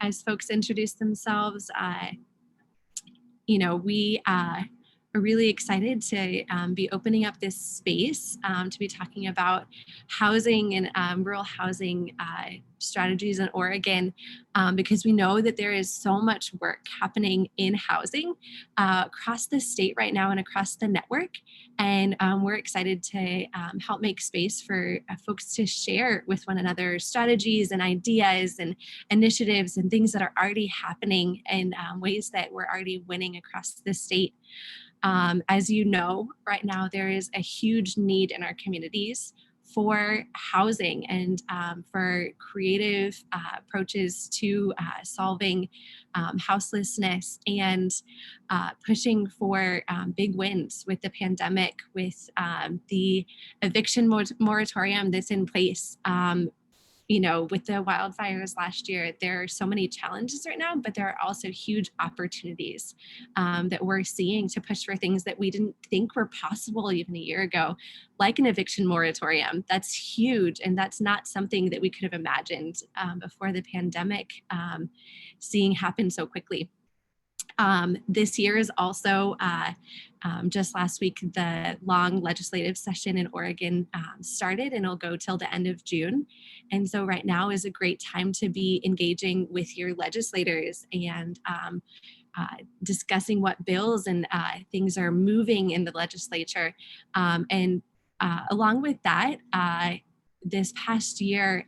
as folks introduce themselves, we are really excited to be opening up this space to be talking about housing and rural housing strategies in Oregon, because we know that there is so much work happening in housing across the state right now and across the network. And we're excited to help make space for folks to share with one another strategies and ideas and initiatives and things that are already happening and ways that we're already winning across the state. As you know, right now there is a huge need in our communities for housing and for creative approaches to solving houselessness and pushing for big wins with the pandemic, with the eviction moratorium that's in place. With the wildfires last year, there are so many challenges right now, but there are also huge opportunities that we're seeing to push for things that we didn't think were possible even a year ago, like an eviction moratorium. That's huge, and that's not something that we could have imagined before the pandemic, seeing happen so quickly. This year is also, just last week, the long legislative session in Oregon started, and it'll go till the end of June. And so right now is a great time to be engaging with your legislators and discussing what bills and things are moving in the legislature. And along with that, this past year,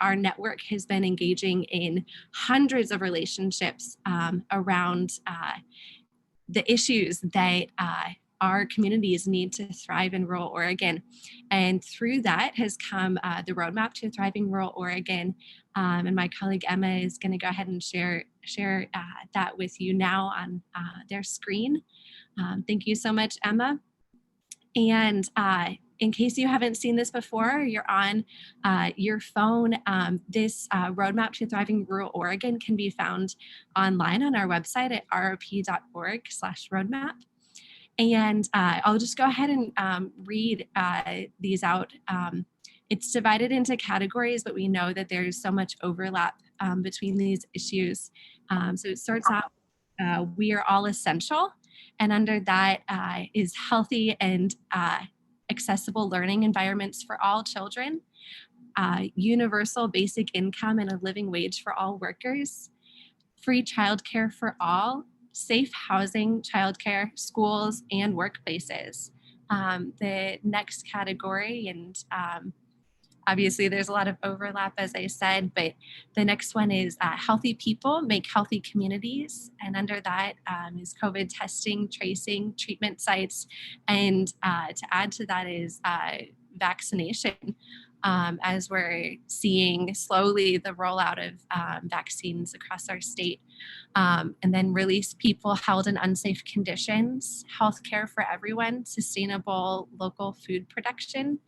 our network has been engaging in hundreds of relationships around the issues that our communities need to thrive in rural Oregon. And through that has come the Roadmap to Thriving Rural Oregon. And my colleague Emma is going to go ahead and share that with you now on their screen. Thank you so much, Emma. And in case you haven't seen this before, you're on your phone, this Roadmap to Thriving Rural Oregon can be found online on our website at rop.org/roadmap. And I'll just go ahead and read these out. It's divided into categories, but we know that there's so much overlap between these issues. So it starts out, we are all essential. And under that is healthy and accessible learning environments for all children, universal basic income and a living wage for all workers, free childcare for all, safe housing, childcare, schools, and workplaces. The next category, and obviously there's a lot of overlap, as I said, but the next one is healthy people make healthy communities. And under that is COVID testing, tracing, treatment sites. And to add to that is vaccination, as we're seeing slowly the rollout of vaccines across our state. And then release people held in unsafe conditions, healthcare for everyone, sustainable local food production,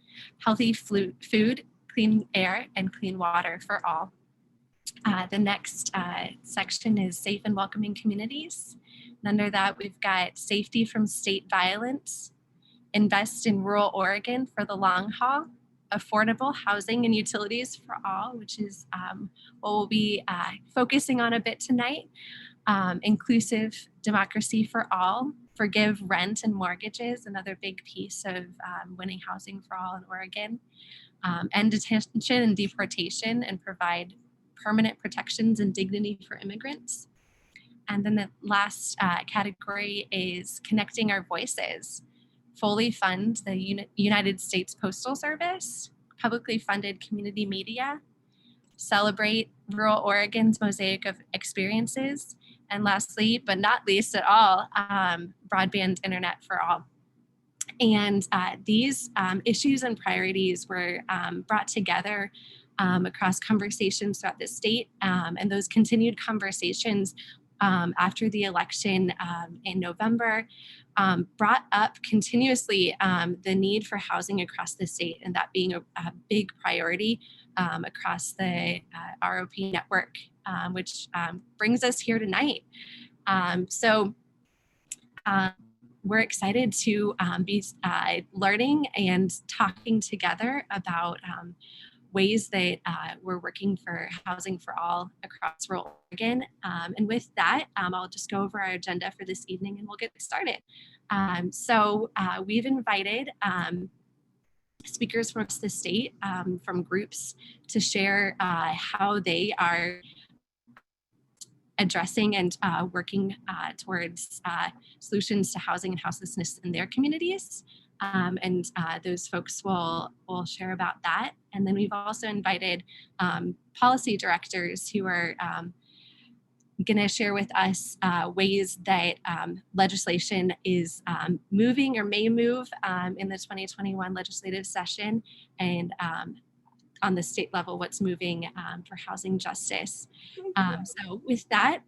healthy food, clean air, and clean water for all. The next section is safe and welcoming communities. And under that, we've got safety from state violence, invest in rural Oregon for the long haul, affordable housing and utilities for all, which is what we'll be focusing on a bit tonight, inclusive democracy for all, forgive rent and mortgages, another big piece of winning housing for all in Oregon, end detention and deportation and provide permanent protections and dignity for immigrants. And then the last category is connecting our voices, fully fund the United States Postal Service, publicly funded community media, celebrate rural Oregon's mosaic of experiences, and lastly, but not least at all, broadband internet for all. And these issues and priorities were brought together across conversations throughout the state, and those continued conversations after the election in November brought up continuously the need for housing across the state, and that being a big priority across the ROP network, which brings us here tonight. So we're excited to be learning and talking together about ways that we're working for housing for all across rural Oregon. And with that, I'll just go over our agenda for this evening and we'll get started. So we've invited speakers from across the state, from groups, to share how they are addressing and working towards solutions to housing and houselessness in their communities. And those folks will share about that. And then we've also invited policy directors who are going to share with us ways that legislation is moving or may move in the 2021 legislative session, and on the state level, what's moving for housing justice. So with that,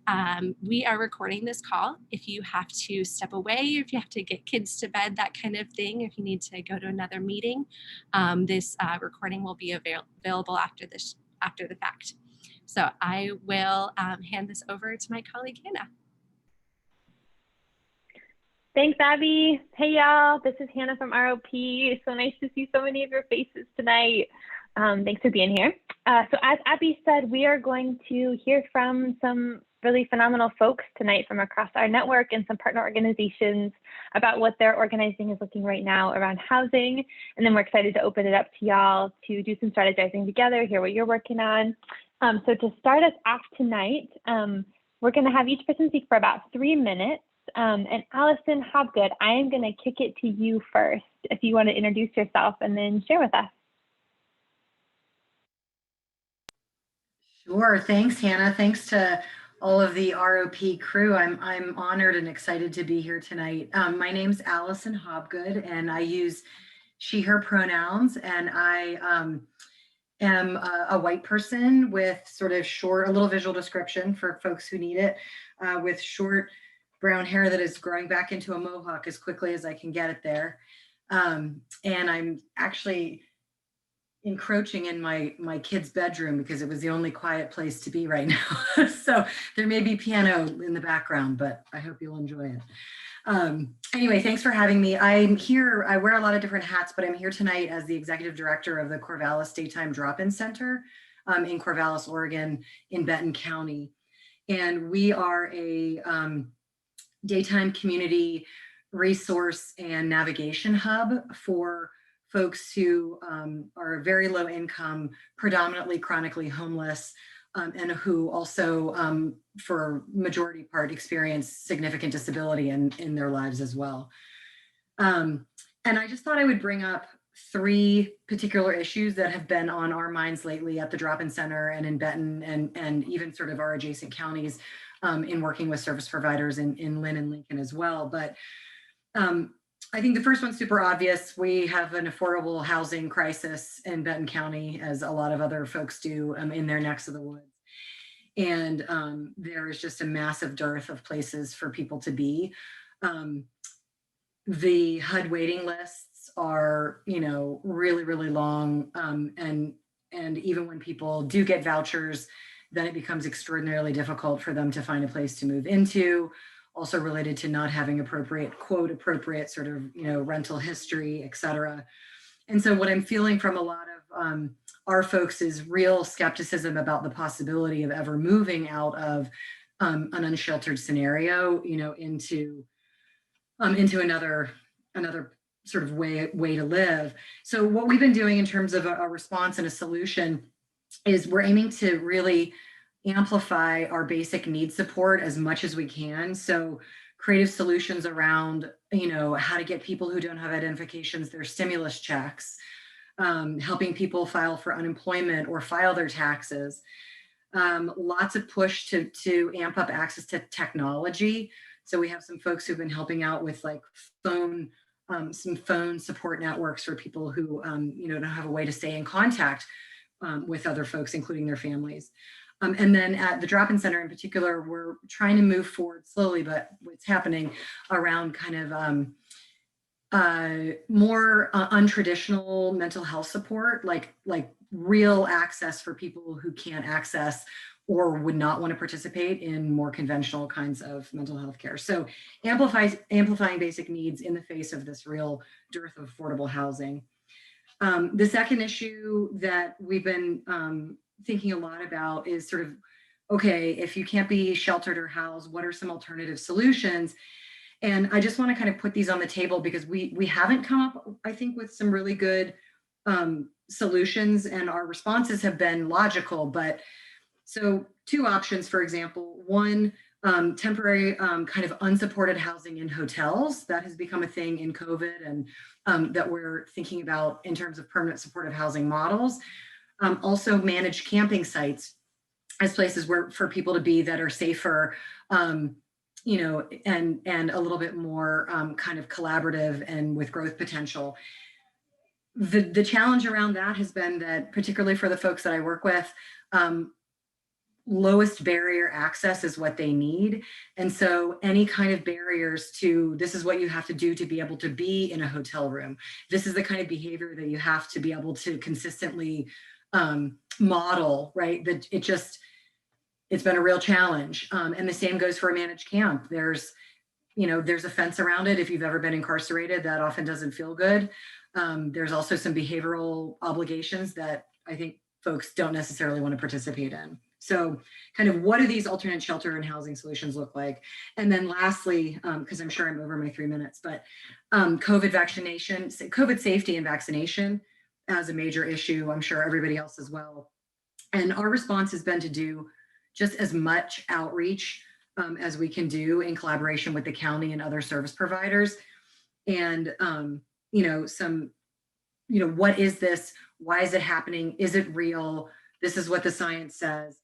we are recording this call. If you have to step away, if you have to get kids to bed, that kind of thing, if you need to go to another meeting, this recording will be available after the fact. So I will hand this over to my colleague, Hannah. Thanks, Abby. Hey, y'all. This is Hannah from ROP. So nice to see so many of your faces tonight. Thanks for being here. So as Abby said, we are going to hear from some really phenomenal folks tonight from across our network and some partner organizations about what their organizing is looking right now around housing. And then we're excited to open it up to y'all to do some strategizing together, hear what you're working on. So to start us off tonight, we're going to have each person speak for about 3 minutes. And Allison Hobgood, I am going to kick it to you first, if you want to introduce yourself and then share with us. Sure. Thanks, Hannah. Thanks to all of the ROP crew. I'm honored and excited to be here tonight. My name's Allison Hobgood, and I use she, her pronouns, and I am a white person with sort of short, a little visual description for folks who need it, with short brown hair that is growing back into a mohawk as quickly as I can get it there. And I'm actually encroaching in my kid's bedroom because it was the only quiet place to be right now. So there may be piano in the background, but I hope you'll enjoy it. Anyway, thanks for having me. I'm here, I wear a lot of different hats, but I'm here tonight as the executive director of the Corvallis Daytime Drop-In Center in Corvallis, Oregon, in Benton County. And we are a daytime community resource and navigation hub for folks who are very low income, predominantly chronically homeless, and who also, for majority part, experience significant disability in their lives as well. And I just thought I would bring up 3 particular issues that have been on our minds lately at the Drop-In Center and in Benton and even sort of our adjacent counties in working with service providers in Lynn and Lincoln as well. But I think the first one's super obvious. We have an affordable housing crisis in Benton County, as a lot of other folks do in their necks of the woods. And there is just a massive dearth of places for people to be. The HUD waiting lists are, really, really long. And even when people do get vouchers, then it becomes extraordinarily difficult for them to find a place to move into. Also related to not having quote appropriate sort of, rental history, et cetera. And so what I'm feeling from a lot of our folks is real skepticism about the possibility of ever moving out of an unsheltered scenario, into another sort of way to live. So what we've been doing in terms of a response and a solution is we're aiming to really amplify our basic needs support as much as we can. So creative solutions around, how to get people who don't have identifications their stimulus checks, helping people file for unemployment or file their taxes. Lots of push to amp up access to technology. So we have some folks who've been helping out with like some phone support networks for people who, don't have a way to stay in contact with other folks, including their families. And then at the Drop-In Center in particular, we're trying to move forward slowly, but it's happening around kind of more untraditional mental health support, like real access for people who can't access or would not want to participate in more conventional kinds of mental health care. So amplifying basic needs in the face of this real dearth of affordable housing. The second issue that we've been thinking a lot about is sort of, okay, if you can't be sheltered or housed, what are some alternative solutions? And I just want to kind of put these on the table because we haven't come up, I think, with some really good solutions, and our responses have been logical. But so two options, for example, one, temporary kind of unsupported housing in hotels. That has become a thing in COVID, and that we're thinking about in terms of permanent supportive housing models. Also managed camping sites as places where for people to be that are safer, you know, and a little bit more kind of collaborative and with growth potential. The challenge around that has been that, particularly for the folks that I work with, lowest barrier access is what they need. And so any kind of barriers to, this is what you have to do to be able to be in a hotel room. This is the kind of behavior that you have to be able to consistently model, right? That it's been a real challenge. And the same goes for a managed camp. There's a fence around it. If you've ever been incarcerated, that often doesn't feel good. There's also some behavioral obligations that I think folks don't necessarily want to participate in. So kind of what do these alternate shelter and housing solutions look like? And then lastly, because I'm sure I'm over my 3 minutes, but COVID safety and vaccination as a major issue, I'm sure everybody else as well. And our response has been to do just as much outreach as we can do in collaboration with the county and other service providers. And, what is this? Why is it happening? Is it real? This is what the science says.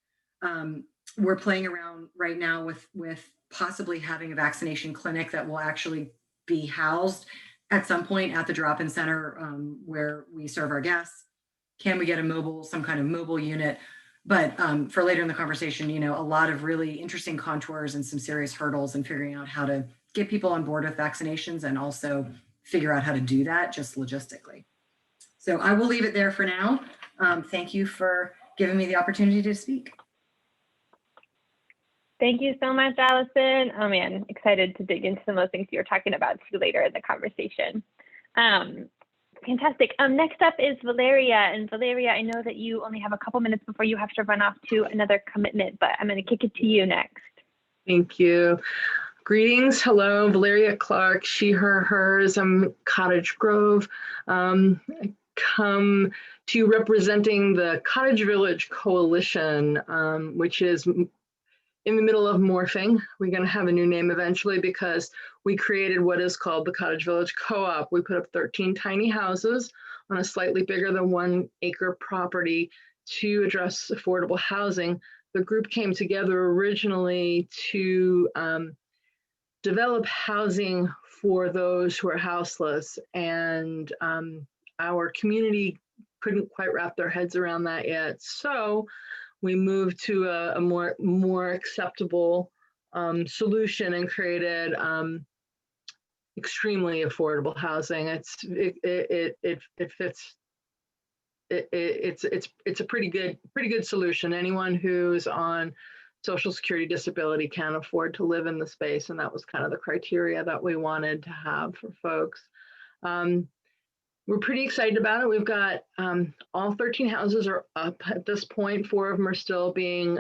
We're playing around right now with possibly having a vaccination clinic that will actually be housed at some point at the drop-in center where we serve our guests. Can we get some kind of mobile unit? But for later in the conversation, a lot of really interesting contours and some serious hurdles in figuring out how to get people on board with vaccinations and also figure out how to do that just logistically. So I will leave it there for now. Thank you for giving me the opportunity to speak. Thank you so much, Allison. Oh man, excited to dig into some of those things you're talking about too later in the conversation. Fantastic. Next up is Valeria. And Valeria, I know that you only have a couple minutes before you have to run off to another commitment, but I'm going to kick it to you next. Thank you. Greetings. Hello, Valeria Clark, she, her, hers. I'm Cottage Grove. I come to you representing the Cottage Village Coalition, which is in the middle of morphing. We're going to have a new name eventually because we created what is called the Cottage Village Co-op. We put up 13 tiny houses on a slightly bigger than 1 acre property to address affordable housing. The group came together originally to develop housing for those who are houseless, and our community couldn't quite wrap their heads around that yet. So we moved to a more acceptable solution and created extremely affordable housing. It fits. It's a pretty good solution. Anyone who's on Social Security disability can afford to live in the space, and that was kind of the criteria that we wanted to have for folks. We're pretty excited about it. We've got all 13 houses are up at this point. 4 of them are still being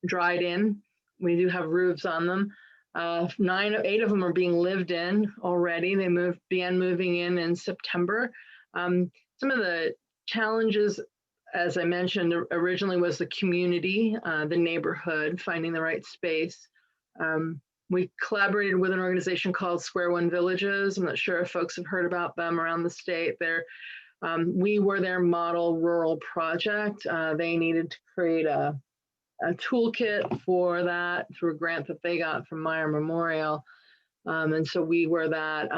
dried in. We do have roofs on them. 8 of them are being lived in already. They began moving in September. Some of the challenges, as I mentioned, originally was the community, the neighborhood, finding the right space. We collaborated with an organization called Square One Villages. I'm not sure if folks have heard about them around the state. We were their model rural project. They needed to create a toolkit for that through a grant that they got from Meyer Memorial. And so we were that.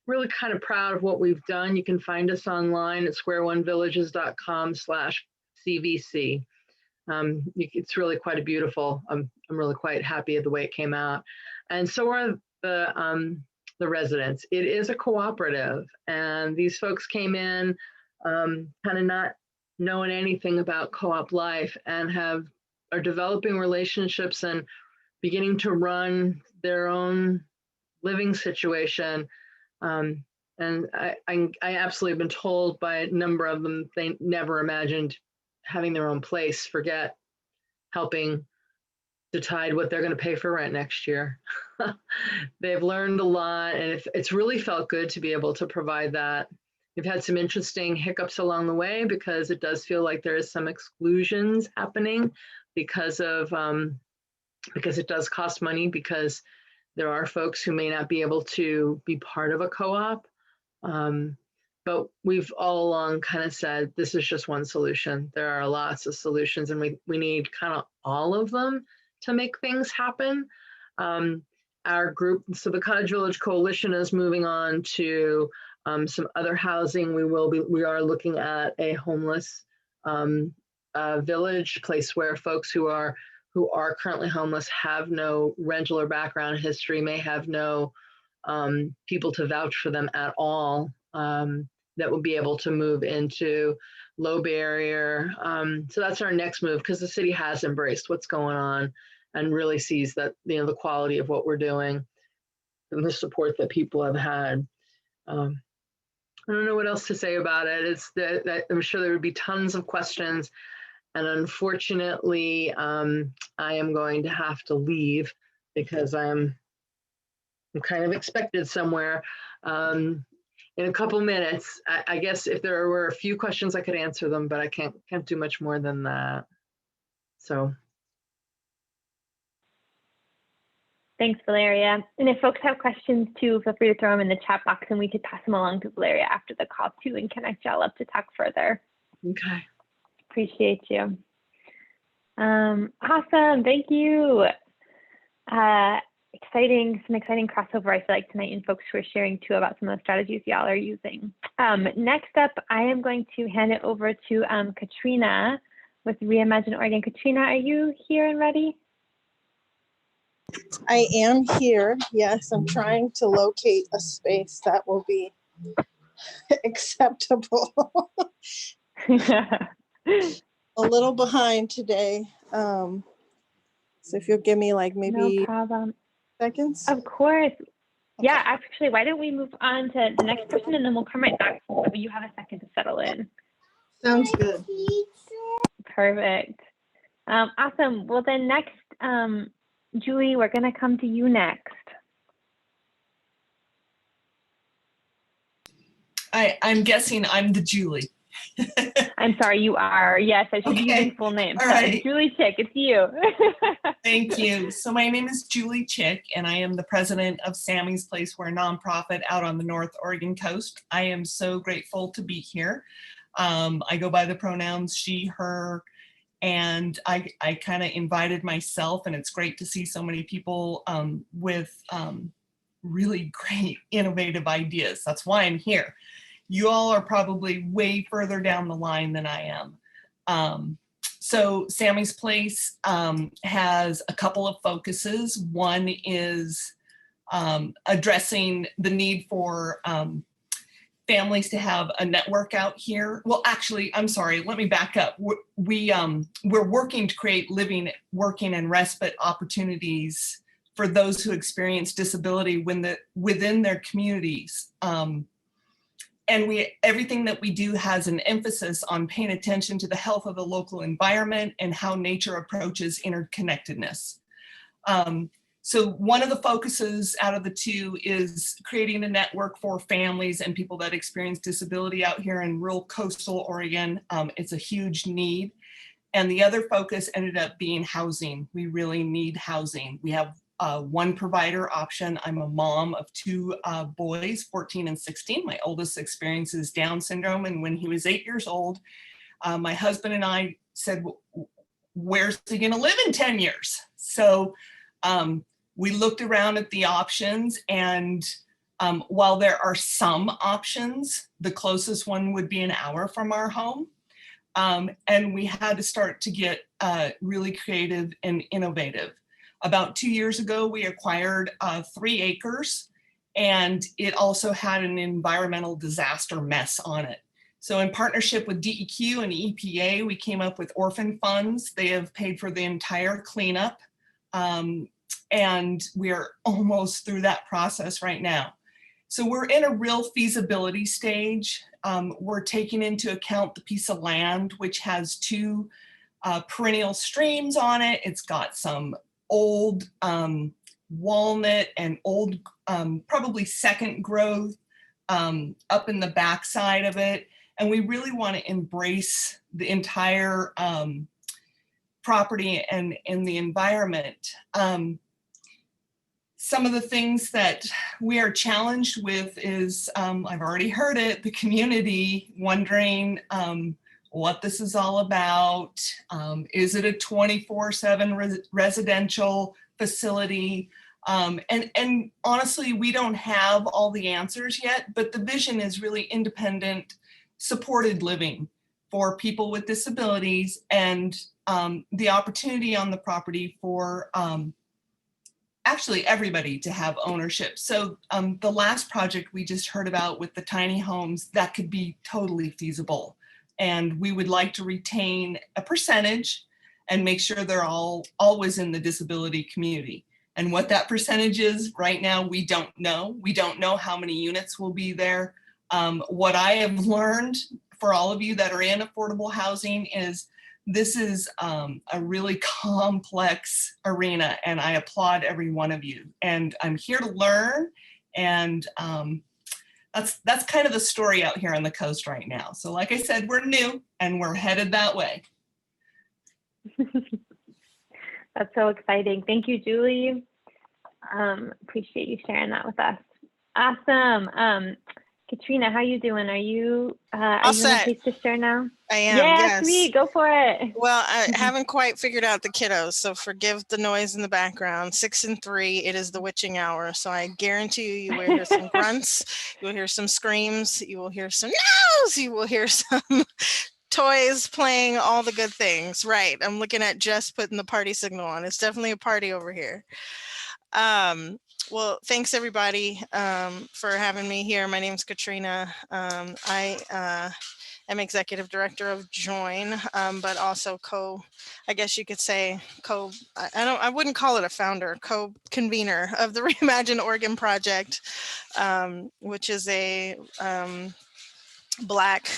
Really kind of proud of what we've done. You can find us online at squareonevillages.com/CVC. It's really quite beautiful. I'm really quite happy at the way it came out. And so are the residents. It is a cooperative, and these folks came in kind of not knowing anything about co-op life and are developing relationships and beginning to run their own living situation And I absolutely have been told by a number of them they never imagined having their own place, forget helping decide what they're going to pay for rent next year. They've learned a lot, and it's really felt good to be able to provide that. We've had some interesting hiccups along the way because it does feel like there is some exclusions happening because it does cost money, because there are folks who may not be able to be part of a co-op. But we've all along kind of said, this is just one solution. There are lots of solutions, and we need kind of all of them to make things happen. Our group, so the Cottage Village Coalition, is moving on to some other housing. We are looking at a homeless village, place where folks who are currently homeless have no rental or background history, may have no people to vouch for them at all, that will be able to move into low barrier. So that's our next move, because the city has embraced what's going on and really sees that, the quality of what we're doing and the support that people have had. I don't know what else to say about it. I'm sure there would be tons of questions. And unfortunately, I am going to have to leave because I'm kind of expected somewhere in a couple minutes. I guess if there were a few questions, I could answer them, but I can't do much more than that. So. Thanks, Valeria. And if folks have questions too, feel free to throw them in the chat box and we could pass them along to Valeria after the call too and connect y'all up to talk further. Okay. Appreciate you. Awesome, thank you. Some exciting crossover, I feel like, tonight, and folks who are sharing too about some of the strategies y'all are using. Next up, I am going to hand it over to Katrina with Reimagine Oregon. Katrina, are you here and ready? I am here. Yes, I'm trying to locate a space that will be acceptable. A little behind today. So if you'll give me like maybe no problem. Seconds. Of course. Okay. Yeah, Okay. actually, why don't we move on to the next person and then we'll come right back so you have a second to settle in. Sounds good. Perfect. Awesome. Well, then next, Julie, we're going to come to you next. I'm guessing I'm the Julie. I'm sorry, you are. Yes, I should be using full name. All right. Julie Chick, it's you. Thank you. So my name is Julie Chick, and I am the president of Sammy's Place. We're a nonprofit out on the North Oregon coast. I am so grateful to be here. I go by the pronouns she, her, and I kind of invited myself, and it's great to see so many people with really great innovative ideas. That's why I'm here. You all are probably way further down the line than I am. So Sammy's Place has a couple of focuses. One is addressing the need for families to have a network out here. Well, actually, I'm sorry, let me back up. We're working to create living, working, and respite opportunities for those who experience disability within their communities. And everything that we do has an emphasis on paying attention to the health of the local environment and how nature approaches interconnectedness. So one of the focuses out of the two is creating a network for families and people that experience disability out here in rural coastal Oregon. It's a huge need. And the other focus ended up being housing. We really need housing. We have one provider option. I'm a mom of two boys, 14 and 16. My oldest experiences Down syndrome. And when he was 8 years old, my husband and I said, where's he gonna live in 10 years? So we looked around at the options, and while there are some options, the closest one would be an hour from our home. And we had to start to get really creative and innovative. About 2 years ago, we acquired 3 acres, and it also had an environmental disaster mess on it. So in partnership with DEQ and EPA, we came up with orphan funds. They have paid for the entire cleanup, and we are almost through that process right now. So we're in a real feasibility stage. We're taking into account the piece of land, which has two perennial streams on it. It's got some old walnut and old, probably second growth up in the backside of it. And we really want to embrace the entire property and the environment. Some of the things that we are challenged with is, I've already heard it, the community wondering what this is all about. Is it a 24/7 residential facility? And honestly, we don't have all the answers yet, but the vision is really independent, supported living for people with disabilities, and the opportunity on the property for actually everybody to have ownership. So the last project we just heard about with the tiny homes, that could be totally feasible. And we would like to retain a percentage and make sure they're all always in the disability community. And what that percentage is right now, we don't know. We don't know how many units will be there. What I have learned for all of you that are in affordable housing is this is a really complex arena, and I applaud every one of you. And I'm here to learn, and that's kind of the story out here on the coast right now. So like I said, we're new and we're headed that way. That's so exciting. Thank you, Julie. Appreciate you sharing that with us. Awesome. Katrina, how you doing? Are you in a place to share now? I am. Yeah, yes. sweet. Go for it. Well, I haven't quite figured out the kiddos, so forgive the noise in the background. 6 and 3, it is the witching hour. So I guarantee you, you will hear some grunts, you will hear some screams, you will hear some no's, you will hear some toys playing, all the good things. Right. I'm looking at Jess putting the party signal on. It's definitely a party over here. Well, thanks everybody for having me here. My name is Katrina. I am executive director of Join, but also I guess you could say I wouldn't call it a founder, co-convener of the Reimagine Oregon Project, which is a Black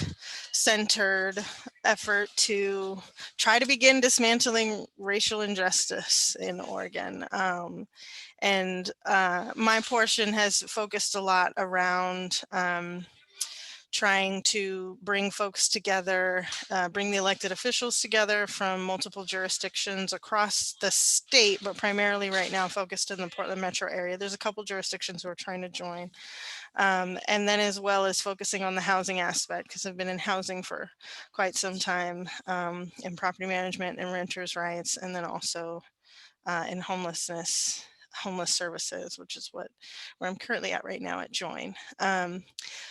centered effort to try to begin dismantling racial injustice in Oregon. And my portion has focused a lot around trying to bring folks together, bring the elected officials together from multiple jurisdictions across the state, but primarily right now focused in the Portland metro area. There's a couple jurisdictions who are trying to join. And then as well as focusing on the housing aspect, because I've been in housing for quite some time, in property management and renters' rights, and then also in homeless services, which is where I'm currently at right now at Join.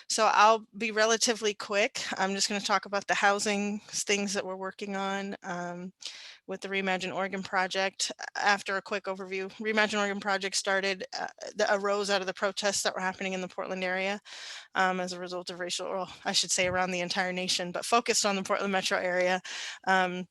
So I'll be relatively quick. I'm just going to talk about the housing things that we're working on with the Reimagine Oregon Project. After a quick overview, Reimagine Oregon Project arose out of the protests that were happening in the Portland area as a result of racial, I should say around the entire nation, but focused on the Portland metro area, and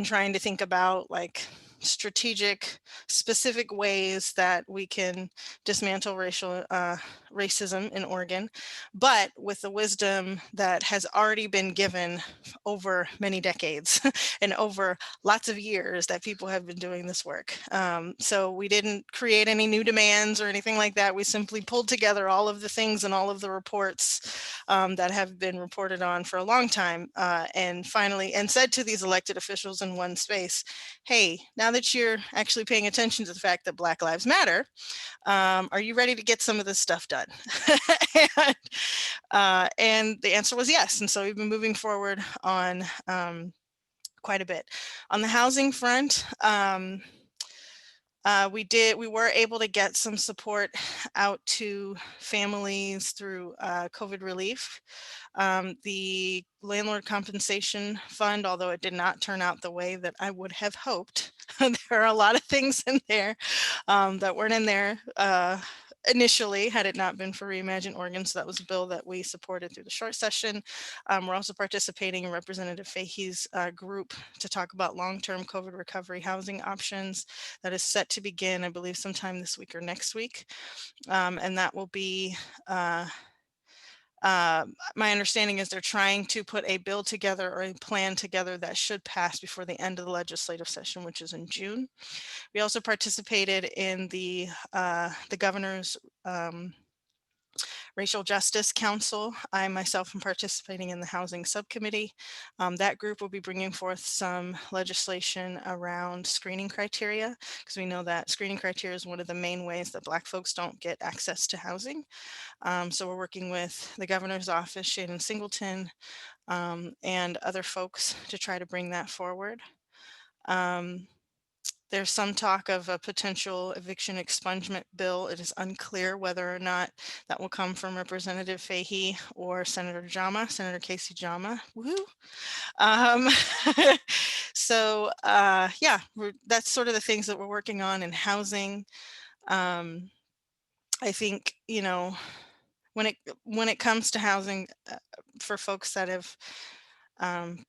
trying to think about like strategic, specific ways that we can dismantle racism in Oregon, but with the wisdom that has already been given over many decades and over lots of years that people have been doing this work. So we didn't create any new demands or anything like that. We simply pulled together all of the things and all of the reports that have been reported on for a long time, and finally, said to these elected officials in one space, hey, now that you're actually paying attention to the fact that Black Lives Matter, are you ready to get some of this stuff done? And the answer was yes. And so we've been moving forward on quite a bit. On the housing front, we were able to get some support out to families through COVID relief. The landlord compensation fund, although it did not turn out the way that I would have hoped, there are a lot of things in there that weren't in there initially, had it not been for Reimagine Oregon. So that was a bill that we supported through the short session. We're also participating in Representative Fahey's group to talk about long-term COVID recovery housing options. That is set to begin, I believe, sometime this week or next week. And that will be my understanding is they're trying to put a bill together or a plan together that should pass before the end of the legislative session, which is in June. We also participated in the governor's Racial Justice Council. I myself am participating in the housing subcommittee. That group will be bringing forth some legislation around screening criteria, because we know that screening criteria is one of the main ways that Black folks don't get access to housing. So we're working with the governor's office, Shannon Singleton, and other folks to try to bring that forward. There's some talk of a potential eviction expungement bill. It is unclear whether or not that will come from Representative Fahey or Senator Jama, Senator Casey Jama. Woohoo! So yeah, that's sort of the things that we're working on in housing. I think, you know, when it comes to housing, for folks that have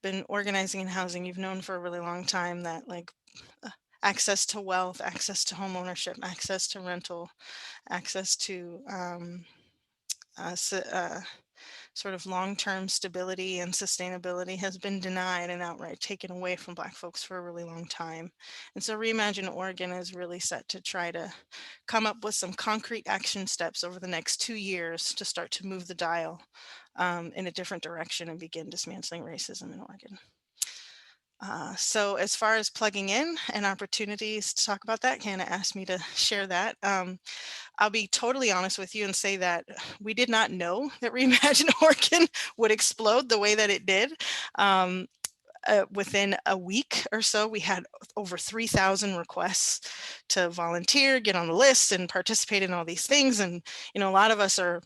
been organizing in housing, you've known for a really long time that like access to wealth, access to home ownership, access to rental, access to sort of long-term stability and sustainability has been denied and outright taken away from Black folks for a really long time. And so Reimagine Oregon is really set to try to come up with some concrete action steps over the next 2 years to start to move the dial in a different direction and begin dismantling racism in Oregon. So as far as plugging in and opportunities to talk about that, Hannah asked me to share that. I'll be totally honest with you and say that we did not know that Reimagine Oregon would explode the way that it did. Within a week or so, we had over 3,000 requests to volunteer, get on the list, and participate in all these things. And you know, a lot of us are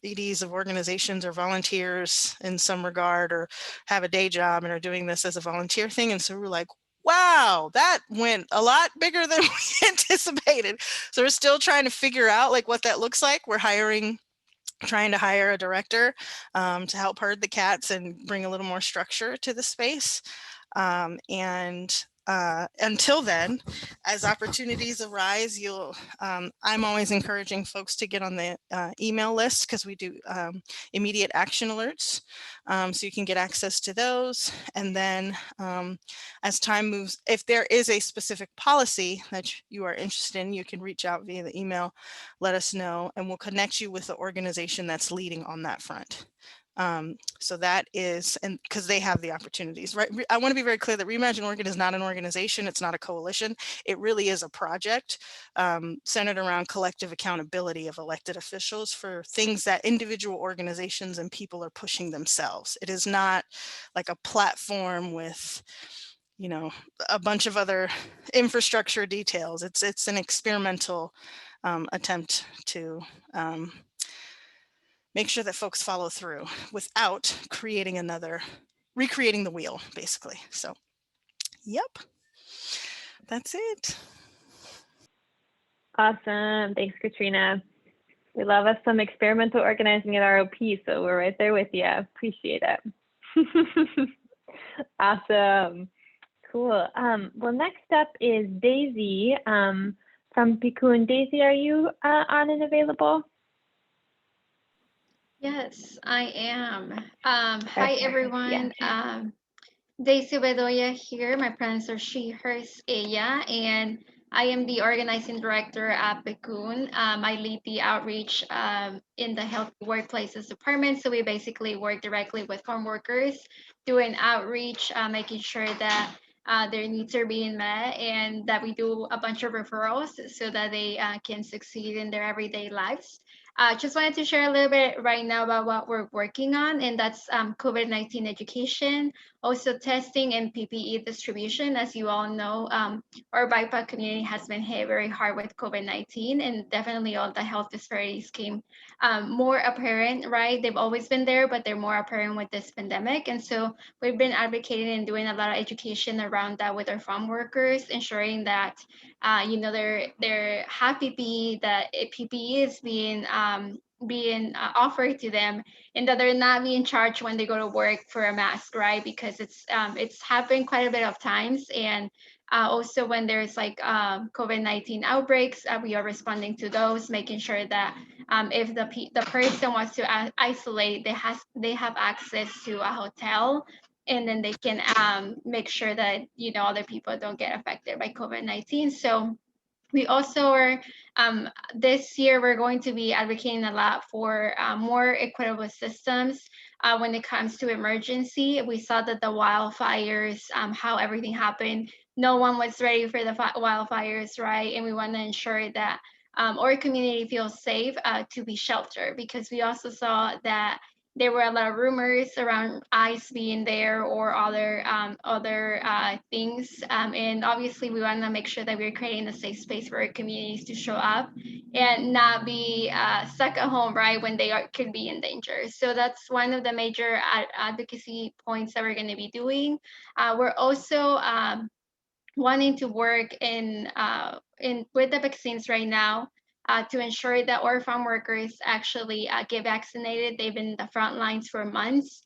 EDs of organizations or volunteers in some regard, or have a day job and are doing this as a volunteer thing. And so we're like, wow, that went a lot bigger than we anticipated. So we're still trying to figure out like what that looks like. We're trying to hire a director to help herd the cats and bring a little more structure to the space. Until then, as opportunities arise, I'm always encouraging folks to get on the email list, because we do immediate action alerts. So you can get access to those. And then as time moves, if there is a specific policy that you are interested in, you can reach out via the email, let us know, and we'll connect you with the organization that's leading on that front. So that is, and because they have the opportunities, right? I want to be very clear that Reimagine Oregon is not an organization. It's not a coalition. It really is a project centered around collective accountability of elected officials for things that individual organizations and people are pushing themselves. It is not like a platform with, you know, a bunch of other infrastructure details. It's an experimental attempt to make sure that folks follow through without recreating the wheel, basically. So, yep, that's it. Awesome. Thanks, Katrina. We love us some experimental organizing at ROP, so we're right there with you. Appreciate it. Awesome. Cool. Well, next up is Daisy from Pikun. Daisy, are you on and available? Yes, I am. Hi, everyone. Yeah. Daisy Bedoya here. My pronouns are she, hers, ella, and I am the organizing director at Bekun. I lead the outreach in the Healthy Workplaces Department. So we basically work directly with farm workers doing outreach, making sure that their needs are being met, and that we do a bunch of referrals so that they can succeed in their everyday lives. Just wanted to share a little bit right now about what we're working on, and that's COVID-19 education, also testing and PPE distribution. As you all know, our BIPOC community has been hit very hard with COVID-19, and definitely all the health disparities came more apparent, right? They've always been there, but they're more apparent with this pandemic. And so we've been advocating and doing a lot of education around that with our farm workers, ensuring that they're have PPE, that PPE is being offered to them, and that they're not being charged when they go to work for a mask, right? Because it's happened quite a bit of times, and also when there's like COVID-19 outbreaks, we are responding to those, making sure that if the person wants to isolate, they have access to a hotel, and then they can make sure that other people don't get affected by COVID-19. So we also are this year we're going to be advocating a lot for more equitable systems when it comes to emergency. We saw that the wildfires, how everything happened, no one was ready for the wildfires, right? And we want to ensure that our community feels safe to be sheltered, because we also saw that there were a lot of rumors around ICE being there or other things, and obviously we want to make sure that we're creating a safe space for our communities to show up and not be stuck at home, right, when they could be in danger. So that's one of the major advocacy points that we're going to be doing. We're also wanting to work in with the vaccines right now to ensure that our farm workers actually get vaccinated. They've been in the front lines for months.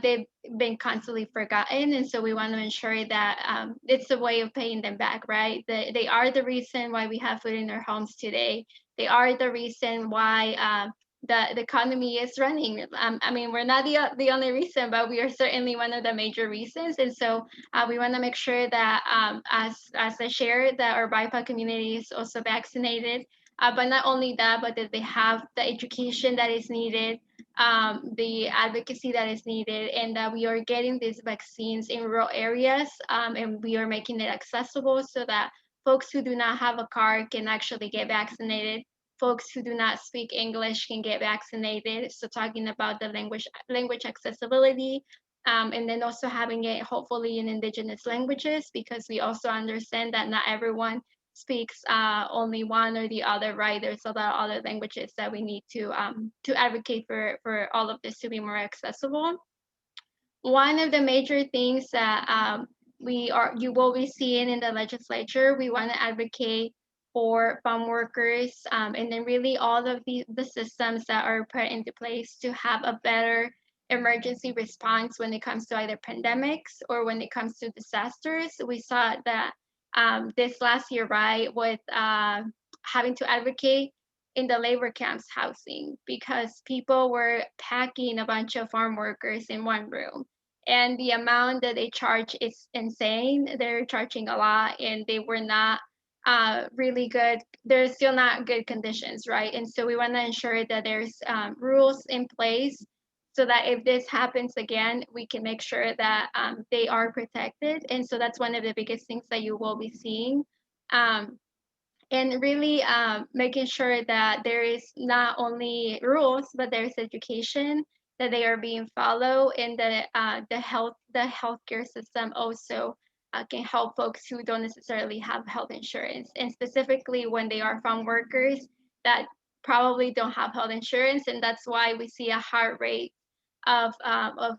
They've been constantly forgotten, and so we want to ensure that it's a way of paying them back, right? They are the reason why we have food in our homes today. They are the reason why the economy is running. I mean, we're not the only reason, but we are certainly one of the major reasons. And so we want to make sure that, as I shared, that our BIPOC community is also vaccinated. But not only that, but that they have the education that is needed, the advocacy that is needed, and that we are getting these vaccines in rural areas, and we are making it accessible so that folks who do not have a car can actually get vaccinated. Folks who do not speak English can get vaccinated. So talking about the language accessibility, and then also having it hopefully in indigenous languages, because we also understand that not everyone speaks only one or the other, right? There's a lot of other languages that we need to advocate for all of this to be more accessible. One of the major things that you will be seeing in the legislature, we want to advocate for farm workers, and then really all of the systems that are put into place to have a better emergency response when it comes to either pandemics or when it comes to disasters. We saw that this last year, right, with having to advocate in the labor camps housing, because people were packing a bunch of farm workers in one room, and the amount that they charge is insane. They're charging a lot, and they were not really good. They're still not good conditions, right? And so we want to ensure that there's rules in place so that if this happens again, we can make sure that they are protected. And so that's one of the biggest things that you will be seeing. And really making sure that there is not only rules, but there's education, that they are being followed, and that the healthcare system also can help folks who don't necessarily have health insurance, and specifically when they are farm workers that probably don't have health insurance, and that's why we see a high rate of a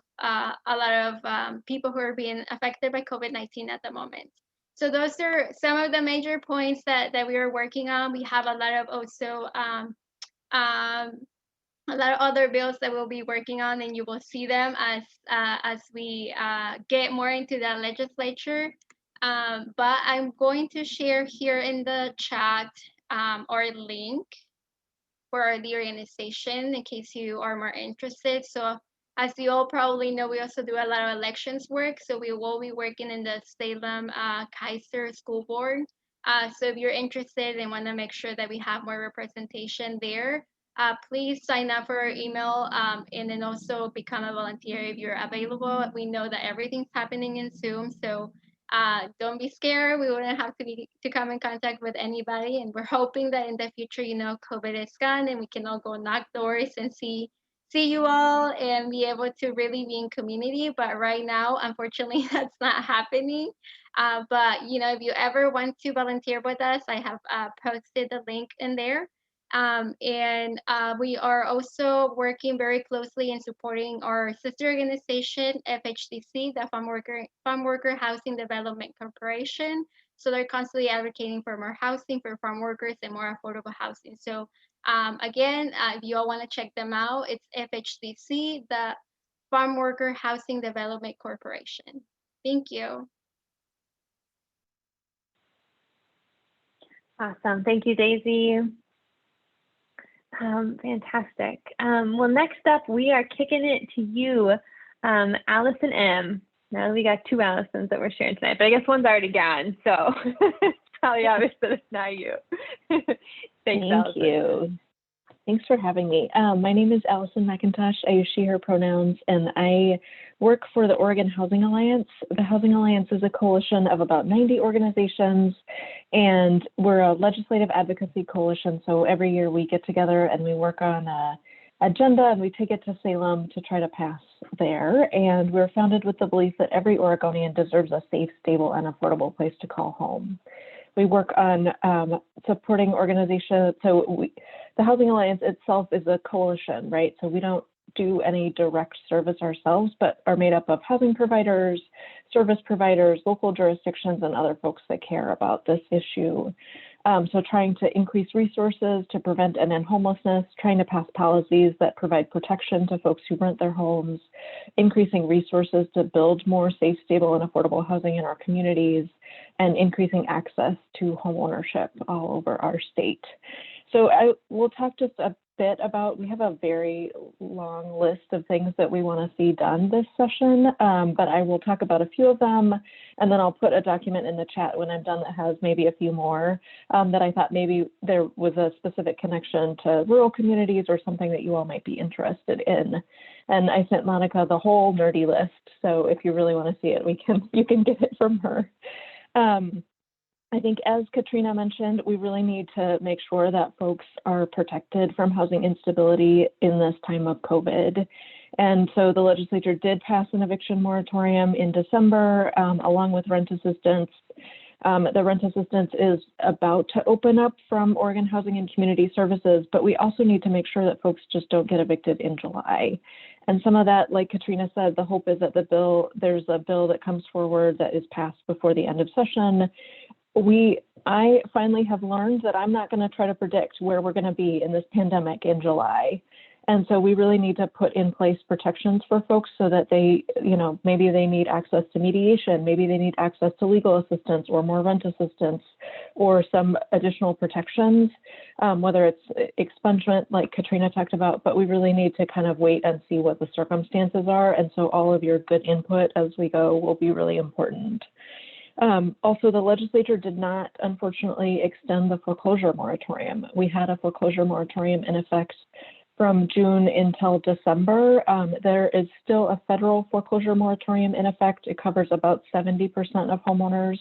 lot of people who are being affected by COVID-19 at the moment. So those are some of the major points that we are working on. We have a lot of also a lot of other bills that we'll be working on, and you will see them as we get more into the legislature. But I'm going to share here in the chat our link for the organization in case you are more interested. So as you all probably know, we also do a lot of elections work. So we will be working in the Salem Kaiser School Board. So if you're interested and want to make sure that we have more representation there, please sign up for our email, and then also become a volunteer if you're available. We know that everything's happening in Zoom. So don't be scared. We wouldn't have to come in contact with anybody. And we're hoping that in the future, COVID is gone and we can all go knock doors and see you all and be able to really be in community. But right now, unfortunately, that's not happening. But if you ever want to volunteer with us, I have posted the link in there. And we are also working very closely in supporting our sister organization, FHDC, the Farm Worker Housing Development Corporation. So they're constantly advocating for more housing for farm workers and more affordable housing. So again, if you all want to check them out, it's FHDC, the Farm Worker Housing Development Corporation. Thank you. Awesome. Thank you, Daisy. Fantastic. Well, next up, we are kicking it to you, Allison M. Now we got two Allisons that we're sharing tonight, but I guess one's already gone, so it's probably obvious that it's not you. Thanks, Allison. You. Thanks for having me. My name is Allison McIntosh. I use she, her pronouns, and I work for the Oregon Housing Alliance. The Housing Alliance is a coalition of about 90 organizations, and we're a legislative advocacy coalition. So every year we get together and we work on an agenda and we take it to Salem to try to pass there. And we're founded with the belief that every Oregonian deserves a safe, stable, and affordable place to call home. We work on supporting organizations. So the Housing Alliance itself is a coalition, right? So we don't do any direct service ourselves, but are made up of housing providers, service providers, local jurisdictions, and other folks that care about this issue. So trying to increase resources to prevent and end homelessness, trying to pass policies that provide protection to folks who rent their homes, increasing resources to build more safe, stable, and affordable housing in our communities, and increasing access to homeownership all over our state. So I will talk just a bit about, we have a very long list of things that we want to see done this session, but I will talk about a few of them, and then I'll put a document in the chat when I'm done that has maybe a few more that I thought maybe there was a specific connection to rural communities or something that you all might be interested in. And I sent Monica the whole nerdy list, so if you really want to see it, you can get it from her. I think, as Katrina mentioned, we really need to make sure that folks are protected from housing instability in this time of COVID. And so the legislature did pass an eviction moratorium in December, along with rent assistance. The rent assistance is about to open up from Oregon Housing and Community Services, but we also need to make sure that folks just don't get evicted in July. And some of that, like Katrina said, the hope is that there's a bill that comes forward that is passed before the end of session. I finally have learned that I'm not going to try to predict where we're going to be in this pandemic in July. And so we really need to put in place protections for folks so that they, maybe they need access to mediation, maybe they need access to legal assistance or more rent assistance or some additional protections, whether it's expungement like Katrina talked about, but we really need to kind of wait and see what the circumstances are. And so all of your good input as we go will be really important. Also, the legislature did not, unfortunately, extend the foreclosure moratorium. We had a foreclosure moratorium in effect from June until December. There is still a federal foreclosure moratorium in effect. It covers about 70% of homeowners,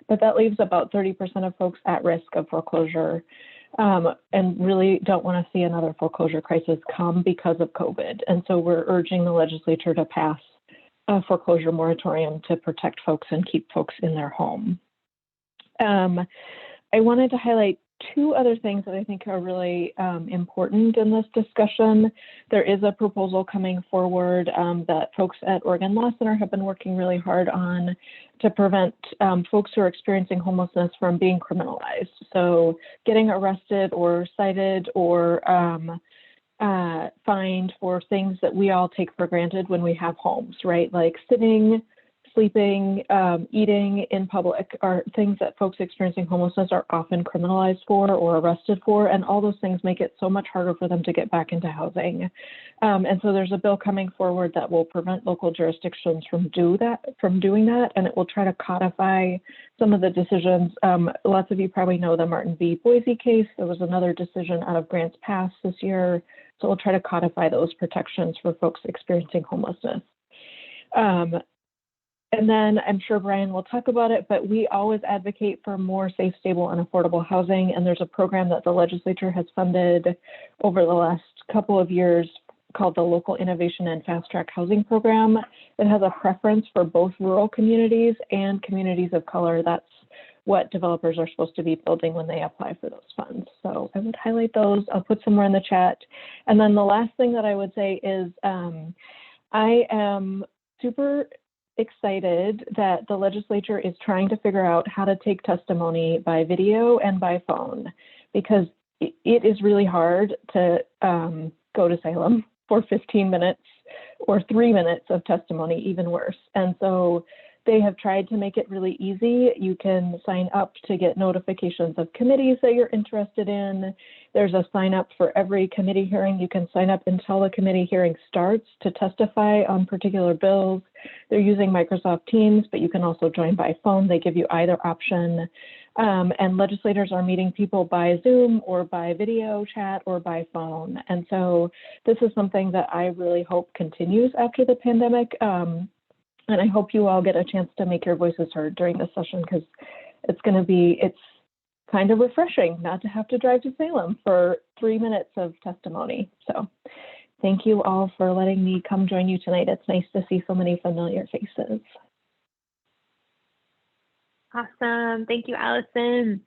but that leaves about 30% of folks at risk of foreclosure, and really don't want to see another foreclosure crisis come because of COVID. And so we're urging the legislature to pass a foreclosure moratorium to protect folks and keep folks in their home. I wanted to highlight two other things that I think are really important in this discussion. There is a proposal coming forward that folks at Oregon Law Center have been working really hard on to prevent folks who are experiencing homelessness from being criminalized. So getting arrested or cited or fined for things that we all take for granted when we have homes, right? Like sitting, sleeping, eating in public are things that folks experiencing homelessness are often criminalized for or arrested for, and all those things make it so much harder for them to get back into housing. And so there's a bill coming forward that will prevent local jurisdictions from doing that, and it will try to codify some of the decisions. Lots of you probably know the Martin v. Boise case. There was another decision out of Grants Pass this year. So we'll try to codify those protections for folks experiencing homelessness. And then I'm sure Brian will talk about it, but we always advocate for more safe, stable, and affordable housing. And there's a program that the legislature has funded over the last couple of years called the Local Innovation and Fast Track Housing Program. It has a preference for both rural communities and communities of color. That's what developers are supposed to be building when they apply for those funds. So I would highlight those. I'll put some more in the chat. And then the last thing that I would say is I am super excited that the legislature is trying to figure out how to take testimony by video and by phone, because it is really hard to go to Salem for 15 minutes or 3 minutes of testimony, even worse. And so they have tried to make it really easy. You can sign up to get notifications of committees that you're interested in. There's a sign up for every committee hearing. You can sign up until the committee hearing starts to testify on particular bills. They're using Microsoft Teams, but you can also join by phone. They give you either option. And legislators are meeting people by Zoom or by video chat or by phone. And so this is something that I really hope continues after the pandemic. And I hope you all get a chance to make your voices heard during this session, because it's kind of refreshing not to have to drive to Salem for 3 minutes of testimony. So thank you all for letting me come join you tonight. It's nice to see so many familiar faces. Awesome. Thank you, Allison.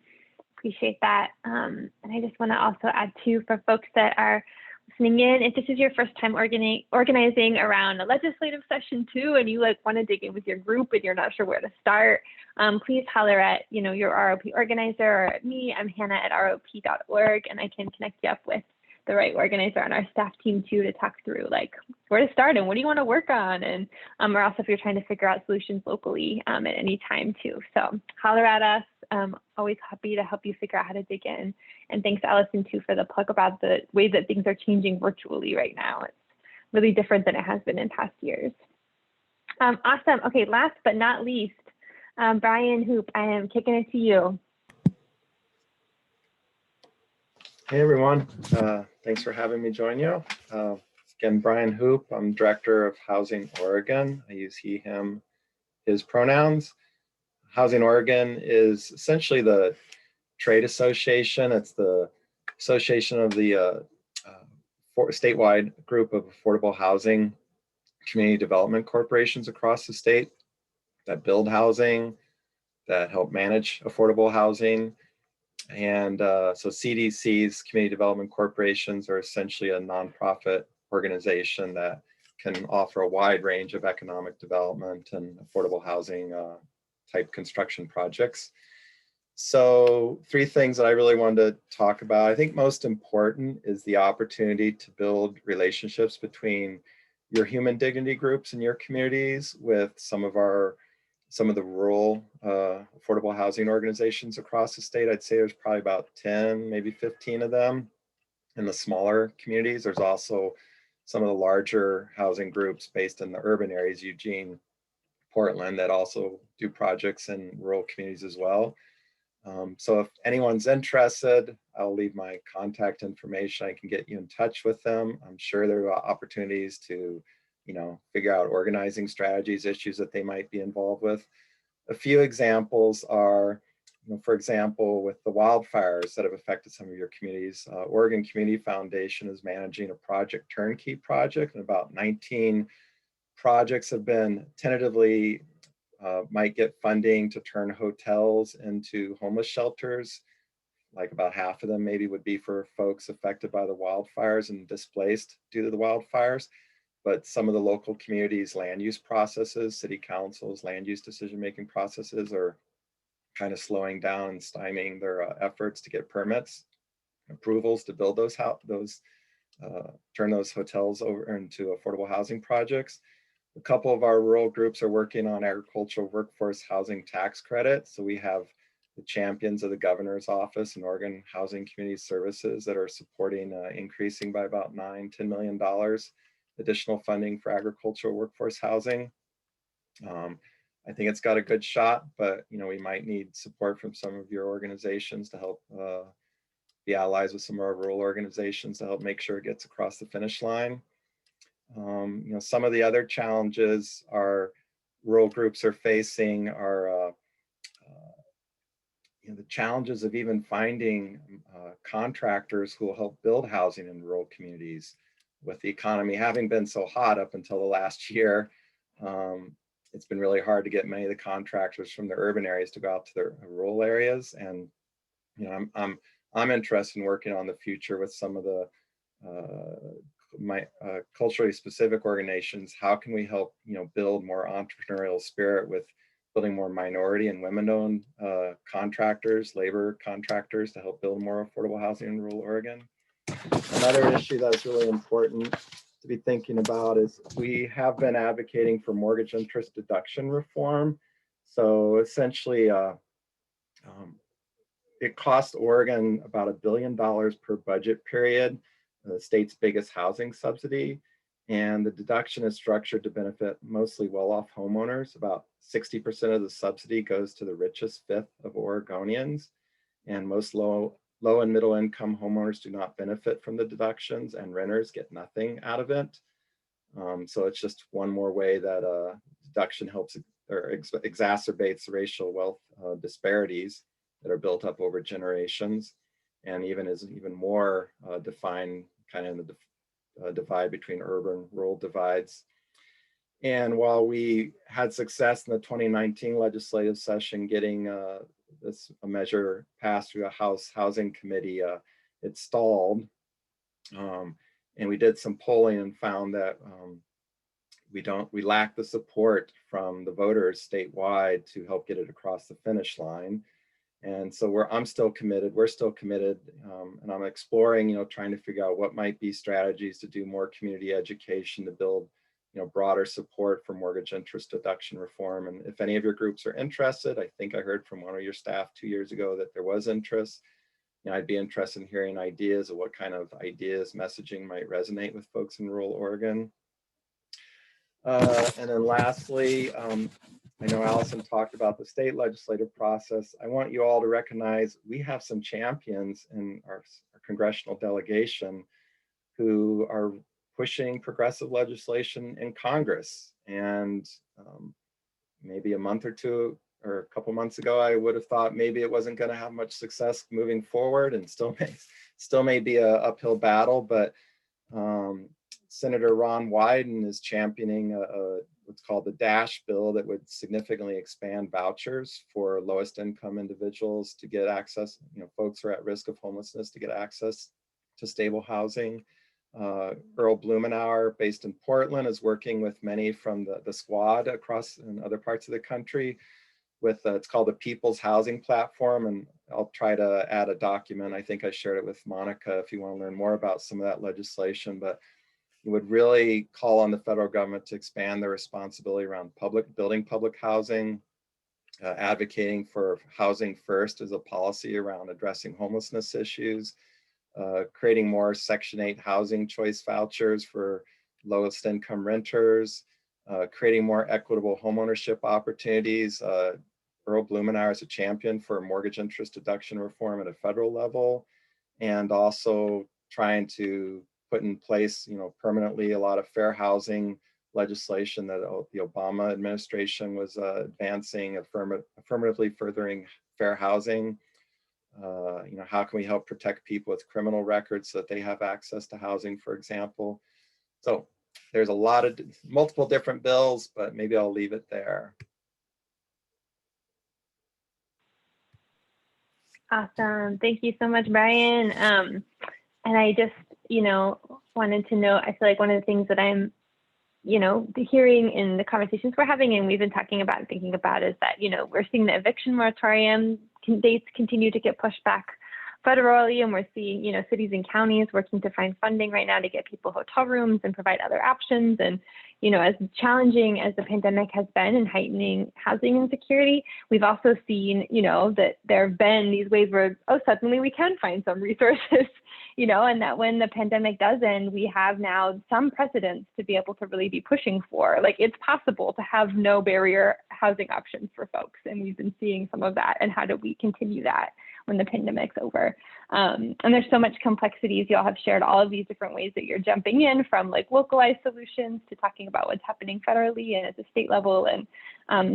Appreciate that. And I just want to also add too, for folks that are listening in, if this is your first time organizing around a legislative session too, and you want to dig in with your group and you're not sure where to start, please holler at your ROP organizer or at me. I'm Hannah at rop.org, and I can connect you up with the right organizer on our staff team too, to talk through where to start and what do you want to work on, and or also if you're trying to figure out solutions locally at any time too. So holler at us. Always happy to help you figure out how to dig in. And thanks, Allison, too, for the plug about the way that things are changing virtually right now. It's really different than it has been in past years. Awesome. Okay, last but not least, Brian Hoop, I am kicking it to you. Hey, everyone. Thanks for having me join you. Again, Brian Hoop. I'm Director of Housing Oregon. I use he, him, his pronouns. Housing Oregon is essentially the trade association. It's the association of the statewide group of affordable housing community development corporations across the state that build housing, that help manage affordable housing. And so CDC's, community development corporations, are essentially a nonprofit organization that can offer a wide range of economic development and affordable housing type construction projects. So 3 things that I really wanted to talk about. I think most important is the opportunity to build relationships between your human dignity groups in your communities with some of the rural affordable housing organizations across the state. I'd say there's probably about 10, maybe 15 of them in the smaller communities. There's also some of the larger housing groups based in the urban areas, Eugene, Portland, that also do projects in rural communities as well. So if anyone's interested, I'll leave my contact information. I can get you in touch with them. I'm sure there are opportunities to, figure out organizing strategies, issues that they might be involved with. A few examples are, for example, with the wildfires that have affected some of your communities, Oregon Community Foundation is managing a turnkey project, and about 19 projects have been tentatively might get funding to turn hotels into homeless shelters. Like about half of them maybe would be for folks affected by the wildfires and displaced due to the wildfires. But some of the local communities' land use processes, city councils' land use decision-making processes are kind of slowing down and stymieing their efforts to get permits, approvals to build turn those hotels over into affordable housing projects. A couple of our rural groups are working on agricultural workforce housing tax credit. So we have the champions of the governor's office and Oregon Housing Community Services that are supporting increasing by about $9–10 million additional funding for agricultural workforce housing. I think it's got a good shot, but we might need support from some of your organizations to help be allies with some of our rural organizations to help make sure it gets across the finish line. Some of the other challenges are rural groups are facing are the challenges of even finding contractors who will help build housing in rural communities. With the economy having been so hot up until the last year, it's been really hard to get many of the contractors from the urban areas to go out to the rural areas. And I'm interested in working on the future with some of the culturally specific organizations. How can we help build more entrepreneurial spirit with building more minority and women-owned contractors, labor contractors, to help build more affordable housing in rural Oregon? Another issue that's really important to be thinking about is we have been advocating for mortgage interest deduction reform. So essentially, it costs Oregon about $1 billion per budget period, the state's biggest housing subsidy. And the deduction is structured to benefit mostly well-off homeowners. About 60% of the subsidy goes to the richest fifth of Oregonians. And most low and middle income homeowners do not benefit from the deductions, and renters get nothing out of it. So it's just one more way that deduction helps or exacerbates the racial wealth disparities that are built up over generations, and is even more defined kind of in the divide between urban rural divides. And while we had success in the 2019 legislative session getting this measure passed through a House Housing Committee, it stalled. And we did some polling and found that we lack the support from the voters statewide to help get it across the finish line. And so I'm still committed, we're still committed, and I'm exploring, trying to figure out what might be strategies to do more community education to build, broader support for mortgage interest deduction reform. And if any of your groups are interested, I think I heard from one of your staff 2 years ago that there was interest. I'd be interested in hearing ideas of what kind of ideas, messaging might resonate with folks in rural Oregon. And then lastly, I know Allison talked about the state legislative process. I want you all to recognize we have some champions in our congressional delegation who are pushing progressive legislation in Congress. And maybe a month or two or a couple months ago, I would have thought maybe it wasn't going to have much success moving forward, and still may be a uphill battle. But Senator Ron Wyden is championing what's called the DASH bill that would significantly expand vouchers for lowest income individuals to get access, folks who are at risk of homelessness, to get access to stable housing. Earl Blumenauer, based in Portland, is working with many from the squad across in other parts of the country with, it's called the People's Housing Platform. And I'll try to add a document. I think I shared it with Monica if you want to learn more about some of that legislation, but it would really call on the federal government to expand their responsibility around building public housing, advocating for housing first as a policy around addressing homelessness issues, creating more Section 8 housing choice vouchers for lowest income renters, creating more equitable homeownership opportunities. Earl Blumenauer is a champion for mortgage interest deduction reform at a federal level, and also trying to put in place, permanently a lot of fair housing legislation that the Obama administration was advancing, affirmatively furthering fair housing. How can we help protect people with criminal records so that they have access to housing, for example? So there's a lot of multiple different bills, but maybe I'll leave it there. Awesome. Thank you so much, Brian. And I just, wanted to know, I feel like one of the things that I'm, hearing in the conversations we're having and we've been talking about and thinking about is that, we're seeing the eviction moratorium dates continue to get pushed back federally, and we're seeing, cities and counties working to find funding right now to get people hotel rooms and provide other options. And, as challenging as the pandemic has been in heightening housing insecurity, we've also seen, that there have been these ways where, suddenly we can find some resources, and that when the pandemic does end, we have now some precedents to be able to really be pushing for. Like, it's possible to have no barrier housing options for folks. And we've been seeing some of that. And how do we continue that? when the pandemic's over. And there's so much complexities. You all have shared all of these different ways that you're jumping in, from like localized solutions to talking about what's happening federally and at the state level. And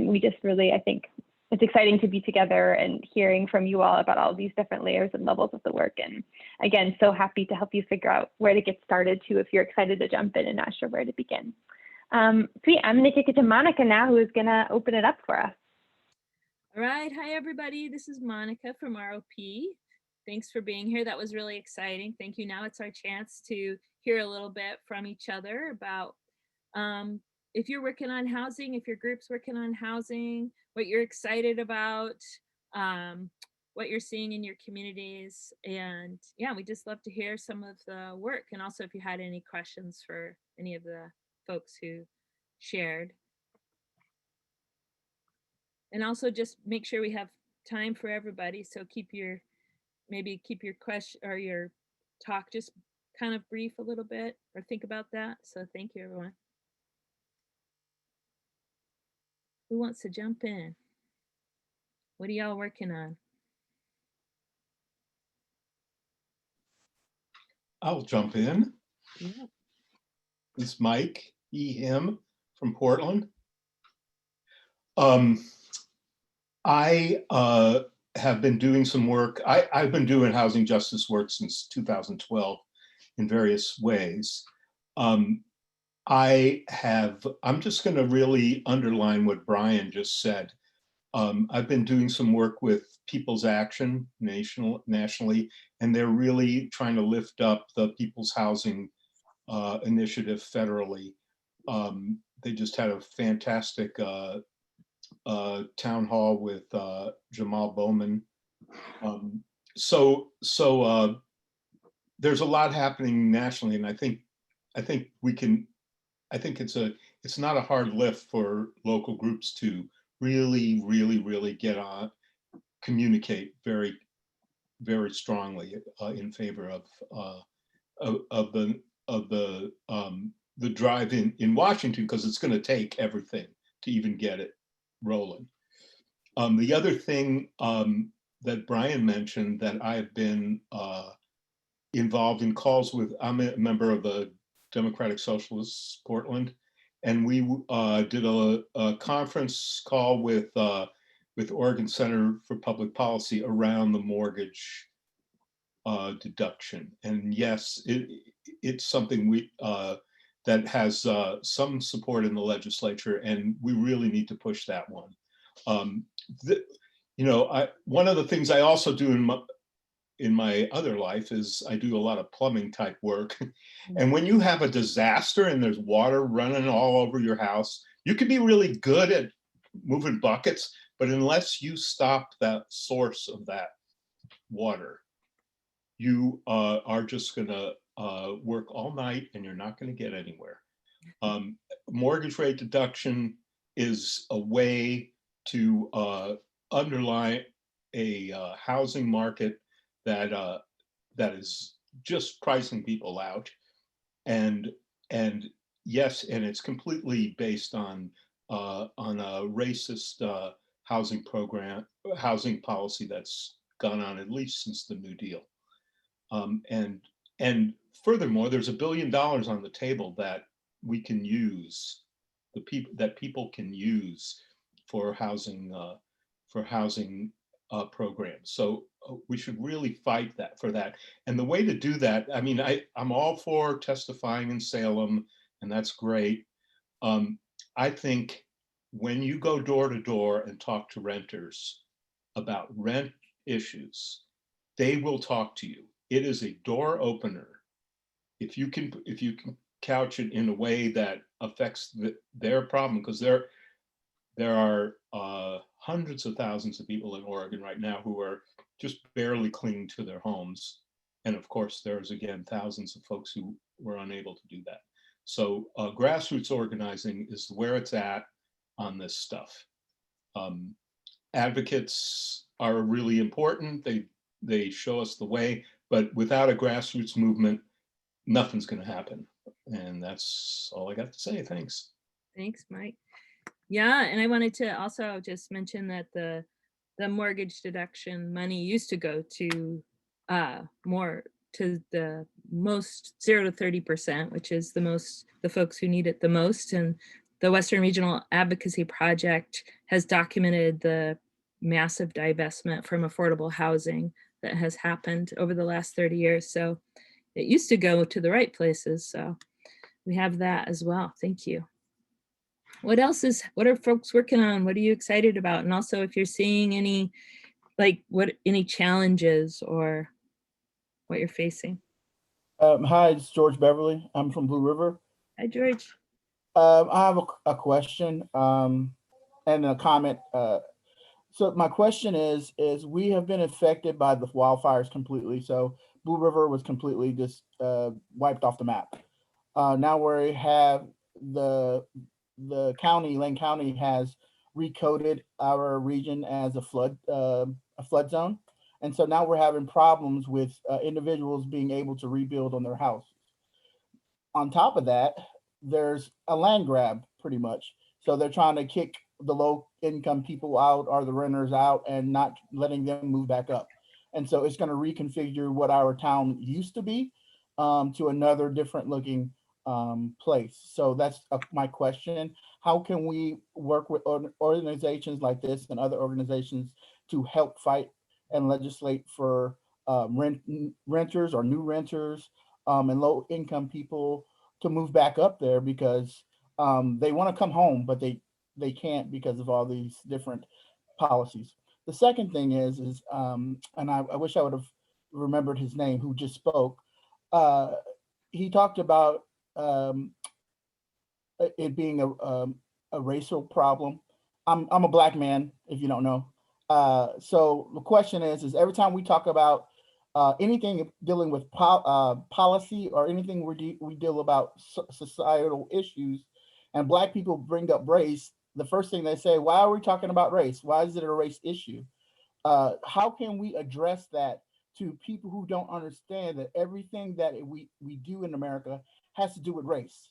we just really, I think it's exciting to be together and hearing from you all about all these different layers and levels of the work. And again, so happy to help you figure out where to get started too, if you're excited to jump in and not sure where to begin. Sweet, I'm gonna kick it to Monica now, who is gonna open it up for us. All right, hi everybody. This is Monica from ROP. Thanks for being here. That was really exciting. Thank you. Now it's our chance to hear a little bit from each other about if you're working on housing, if your group's working on housing, what you're excited about, what you're seeing in your communities. And yeah, we just love to hear some of the work. And also if you had any questions for any of the folks who shared. And also just make sure we have time for everybody. So maybe keep your question or your talk just kind of brief a little bit, or think about that. So thank you, everyone. Who wants to jump in? What are y'all working on? I'll jump in. Yeah. This is Mike, he, him from Portland. I have been doing some work. I've been doing housing justice work since 2012 in various ways. I'm just going to really underline what Brian just said. I've been doing some work with People's Action nationally, and they're really trying to lift up the People's Housing Initiative federally. They just had a fantastic town hall with Jamal Bowman. So there's a lot happening nationally, and I think it's not a hard lift for local groups to really get on, communicate very strongly in favor of the drive in Washington, because it's going to take everything to even get it rolling. The other thing that Brian mentioned that I've been involved in calls with, I'm a member of the Democratic Socialists Portland, and we did a conference call with Oregon Center for Public Policy around the mortgage deduction. And yes, it's something that has some support in the legislature, and we really need to push that one. One of the things I also do in my other life is I do a lot of plumbing type work. And when you have a disaster and there's water running all over your house, you can be really good at moving buckets, but unless you stop that source of that water, you are just gonna work all night and you're not gonna get anywhere. Mortgage rate deduction is a way to underlie a housing market that is just pricing people out, and yes, and it's completely based on a racist housing policy that's gone on at least since the New Deal. And furthermore, there's $1 billion on the table that we can use, that people can use for housing programs. So we should really fight for that. And the way to do that, I mean, I'm all for testifying in Salem, and that's great. I think when you go door to door and talk to renters about rent issues, they will talk to you. It is a door opener. If you can couch it in a way that affects their problem, because there are hundreds of thousands of people in Oregon right now who are just barely clinging to their homes. And of course, there's again, thousands of folks who were unable to do that. So grassroots organizing is where it's at on this stuff. Advocates are really important. They show us the way, but without a grassroots movement, nothing's gonna happen. And that's all I got to say. Thanks. Thanks, Mike. Yeah, and I wanted to also just mention that the the mortgage deduction money used to go to more to the most 0 to 30%, which is the folks who need it the most. And the Western Regional Advocacy Project has documented the massive divestment from affordable housing that has happened over the last 30 years. So it used to go to the right places. So we have that as well. Thank you. What are folks working on? What are you excited about? And also if you're seeing any, any challenges or what you're facing. Hi, it's George Beverly. I'm from Blue River. Hi, George. I have a question and a comment. So my question is we have been affected by the wildfires completely. So Blue River was completely just wiped off the map. Now we have the county, Lane County, has recoded our region as a flood zone. And so now we're having problems with individuals being able to rebuild on their house. On top of that, there's a land grab pretty much. So they're trying to kick the low income people out or the renters out and not letting them move back up. And so it's going to reconfigure what our town used to be to another different looking place. So that's my question. How can we work with organizations like this and other organizations to help fight and legislate for renters or new renters and low income people to move back up there, because they want to come home, but they can't because of all these different policies. The second thing is and I wish I would have remembered his name who just spoke. He talked about it being a racial problem. I'm a Black man, if you don't know. So the question is every time we talk about anything dealing with policy or anything we deal about societal issues, and Black people bring up race, the first thing they say, why are we talking about race? Why is it a race issue? How can we address that to people who don't understand that everything that we do in America has to do with race?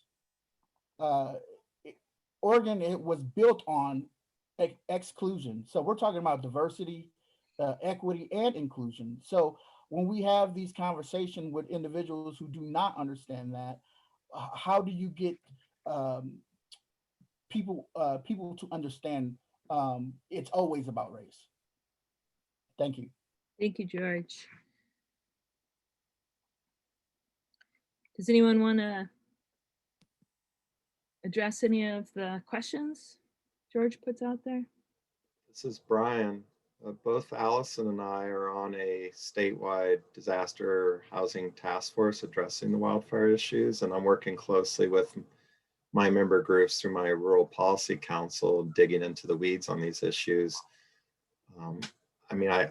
Oregon, it was built on exclusion. So we're talking about diversity, equity, and inclusion. So when we have these conversations with individuals who do not understand that, how do you get people to understand it's always about race? Thank you. Thank you, George. Does anyone want to address any of the questions George puts out there? This is Brian. Both Allison and I are on a statewide disaster housing task force addressing the wildfire issues, and I'm working closely with my member groups through my Rural Policy Council, digging into the weeds on these issues. I mean, I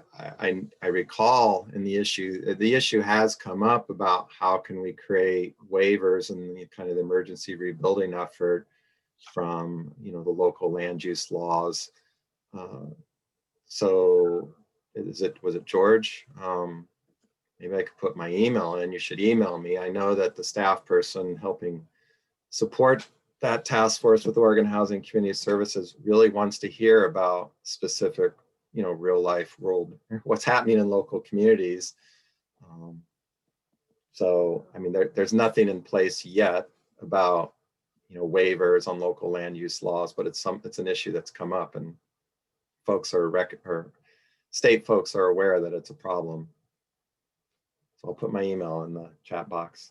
recall in the issue has come up about how can we create waivers and the kind of the emergency rebuilding effort from, the local land use laws. So was it George? Maybe I could put my email in. You should email me. I know that the staff person helping support that task force with Oregon Housing Community Services really wants to hear about specific, real life world, what's happening in local communities. So, I mean, there's nothing in place yet about, waivers on local land use laws, but it's an issue that's come up, and folks or state folks are aware that it's a problem. So I'll put my email in the chat box.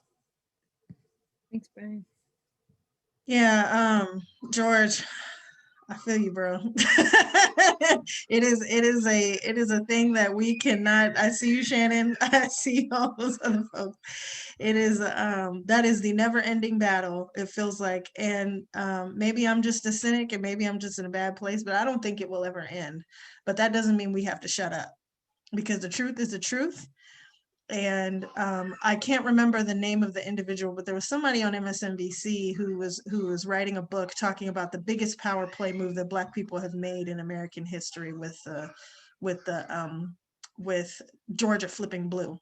Thanks, Brian. Yeah, George, I feel you, bro. It is a thing that we cannot. I see you, Shannon. I see all those other folks. It is that is the never-ending battle, it feels like. And maybe I'm just a cynic and maybe I'm just in a bad place, but I don't think it will ever end. But that doesn't mean we have to shut up, because the truth is the truth. And I can't remember the name of the individual, but there was somebody on MSNBC who was writing a book talking about the biggest power play move that Black people have made in American history with Georgia flipping blue.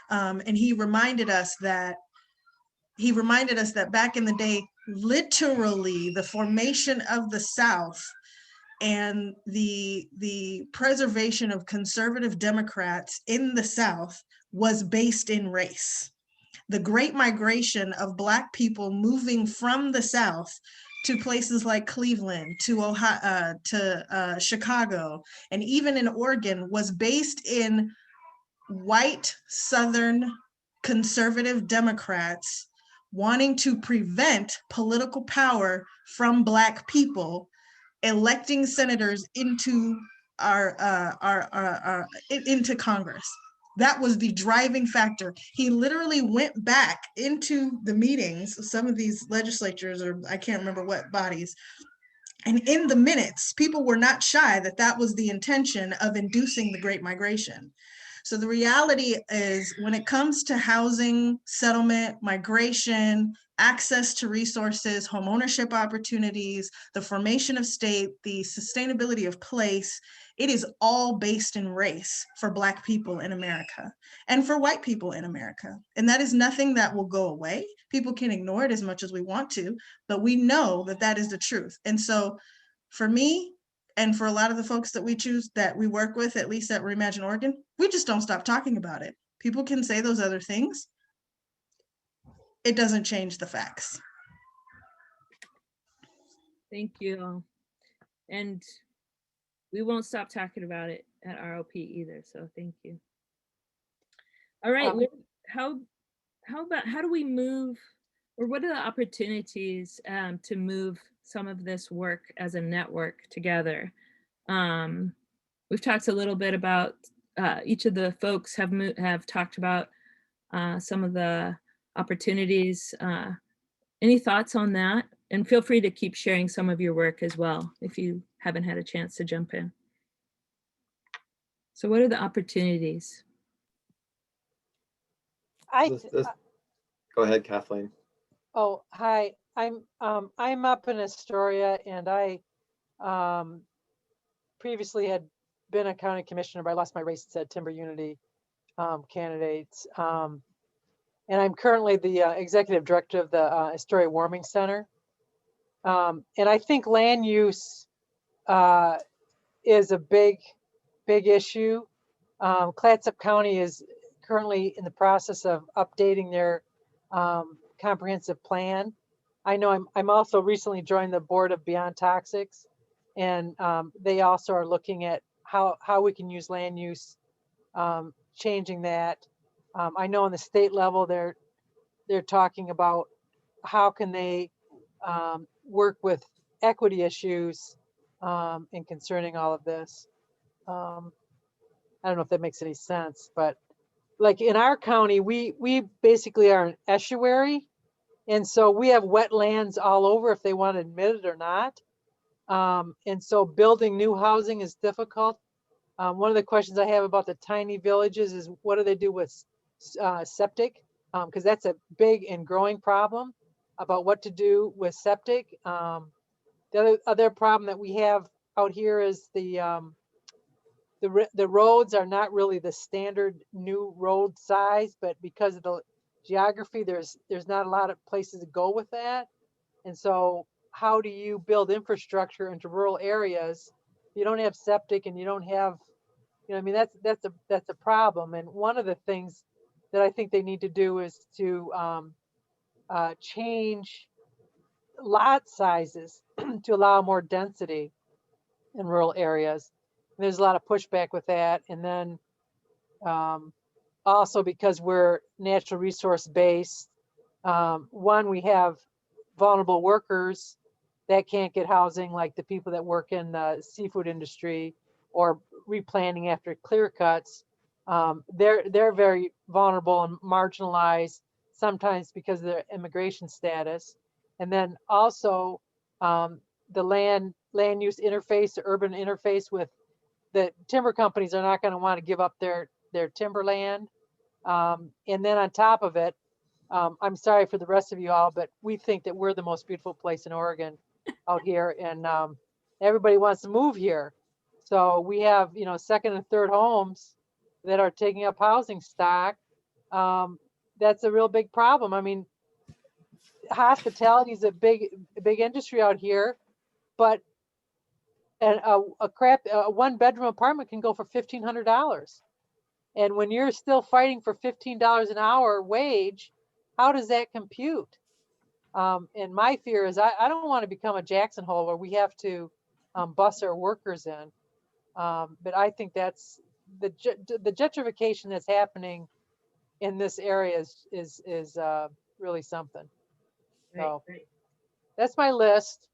And he reminded us that back in the day, literally the formation of the South and the preservation of conservative Democrats in the South was based in race. The Great Migration of Black people moving from the South to places like Cleveland, to Ohio, to Chicago, and even in Oregon was based in white Southern conservative Democrats wanting to prevent political power from Black people electing senators into into Congress. That was the driving factor. He literally went back into the meetings, some of these legislatures, or I can't remember what bodies, and in the minutes, people were not shy that that was the intention of inducing the Great Migration. So the reality is, when it comes to housing, settlement, migration, access to resources, home ownership opportunities, the formation of state, the sustainability of place, it is all based in race for Black people in America and for white people in America. And that is nothing that will go away. People can ignore it as much as we want to, but we know that that is the truth. And so for me, and for a lot of the folks that we work with, at least at Reimagine Oregon, we just don't stop talking about it. People can say those other things. It doesn't change the facts. Thank you. And we won't stop talking about it at ROP either. So thank you. All right. How do we move, or what are the opportunities to move some of this work as a network together? We've talked a little bit about, each of the folks have talked about some of the opportunities. Any thoughts on that? And feel free to keep sharing some of your work as well if you haven't had a chance to jump in. So what are the opportunities? Go ahead, Kathleen. Oh, hi. I'm up in Astoria, and I previously had been a county commissioner, but I lost my race and said Timber Unity candidates. And I'm currently the executive director of the Astoria Warming Center. And I think land use is a big issue. Clatsop County is currently in the process of updating their comprehensive plan. I know I'm also recently joined the board of Beyond Toxics, and they also are looking at how we can use land use, changing that. I know on the state level they're talking about how can they work with equity issues in concerning all of this. I don't know if that makes any sense, but like in our county, we basically are an estuary. And so we have wetlands all over if they want to admit it or not. And so building new housing is difficult. One of the questions I have about the tiny villages is what do they do with septic? Because that's a big and growing problem about what to do with septic. The other problem that we have out here is the roads are not really the standard new road size, but because of the geography, there's not a lot of places to go with that. And so how do you build infrastructure into rural areas? You don't have septic and you don't have, I mean, that's a problem. And one of the things that I think they need to do is to change lot sizes to allow more density in rural areas. And there's a lot of pushback with that. And then also because we're natural resource based, one, we have vulnerable workers that can't get housing, like the people that work in the seafood industry or replanting after clear cuts. They're very vulnerable and marginalized, sometimes because of their immigration status. And then also the land use interface, the urban interface with the timber companies are not going to want to give up their timberland. And then on top of it, I'm sorry for the rest of you all, but we think that we're the most beautiful place in Oregon out here, and everybody wants to move here. So we have, second and third homes that are taking up housing stock. That's a real big problem. I mean, hospitality is a big industry out here, but And a 1-bedroom apartment can go for $1,500. And when you're still fighting for $15 an hour wage, how does that compute? And my fear is I don't want to become a Jackson Hole where we have to bus our workers in. But I think that's the gentrification that's happening in this area is really something. So Right. that's my list.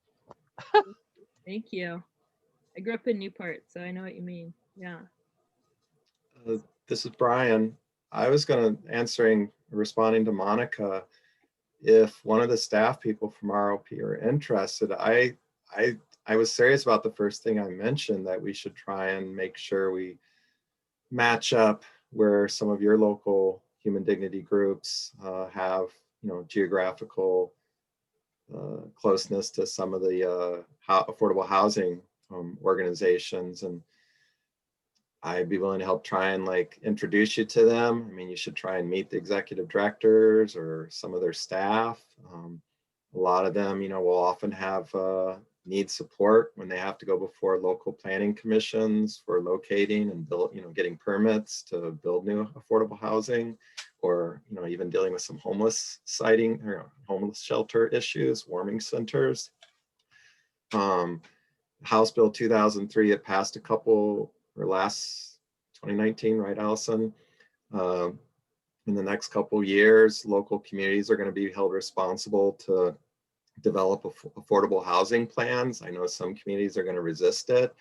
Thank you. I grew up in Newport, so I know what you mean. Yeah. This is Brian. I was going to responding to Monica. If one of the staff people from ROP are interested, I was serious about the first thing I mentioned, that we should try and make sure we match up where some of your local human dignity groups have, geographical closeness to some of the affordable housing organizations. And I'd be willing to help try and introduce you to them. I mean, you should try and meet the executive directors or some of their staff. A lot of them, will often have need support when they have to go before local planning commissions for locating and getting permits to build new affordable housing, or, even dealing with some homeless siting or homeless shelter issues, warming centers. House Bill 2003, it passed last 2019, right, Allison? In the next couple years, local communities are going to be held responsible to develop affordable housing plans. I know some communities are going to resist it.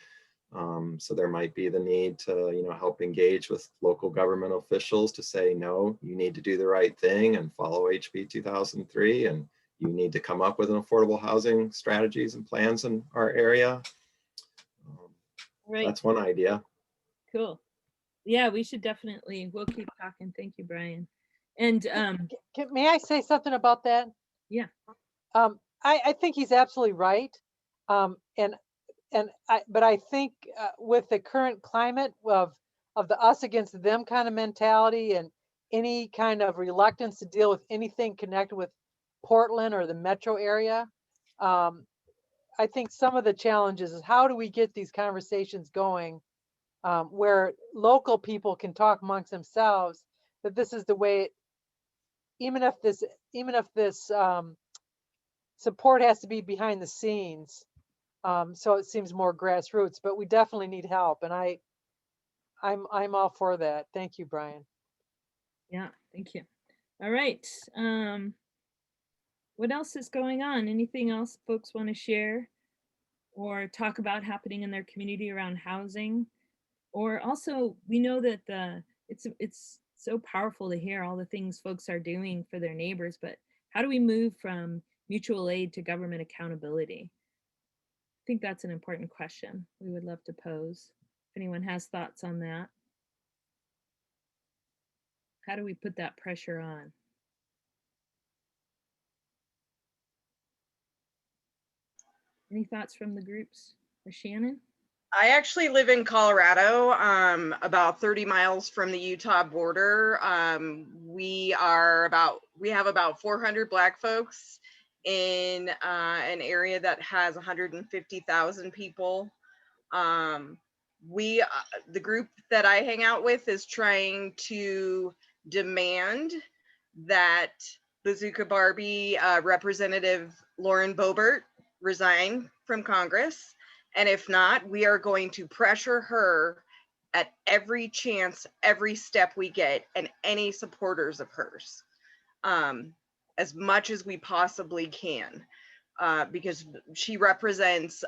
So there might be the need to, help engage with local government officials to say, no, you need to do the right thing and follow HB 2003, and you need to come up with an affordable housing strategies and plans in our area. Right. That's one idea. Cool. Yeah, we'll keep talking. Thank you, Brian. And may I say something about that? Yeah. I think he's absolutely right. But I think with the current climate of the us against them kind of mentality, and any kind of reluctance to deal with anything connected with Portland or the metro area, I think some of the challenges is how do we get these conversations going where local people can talk amongst themselves that this is the way, even if this support has to be behind the scenes. So it seems more grassroots, but we definitely need help. And I'm all for that. Thank you, Brian. Yeah, thank you. All right. What else is going on? Anything else folks want to share or talk about happening in their community around housing? Or also, we know that it's so powerful to hear all the things folks are doing for their neighbors, but how do we move from mutual aid to government accountability? I think that's an important question we would love to pose. If anyone has thoughts on that. How do we put that pressure on? Any thoughts from the groups? Shannon? I actually live in Colorado, about 30 miles from the Utah border. We have about 400 Black folks in an area that has 150,000 people. The group that I hang out with is trying to demand that Bazooka Barbie Representative Lauren Boebert resign from Congress. And if not, we are going to pressure her at every chance, every step we get, and any supporters of hers, as much as we possibly can, because she represents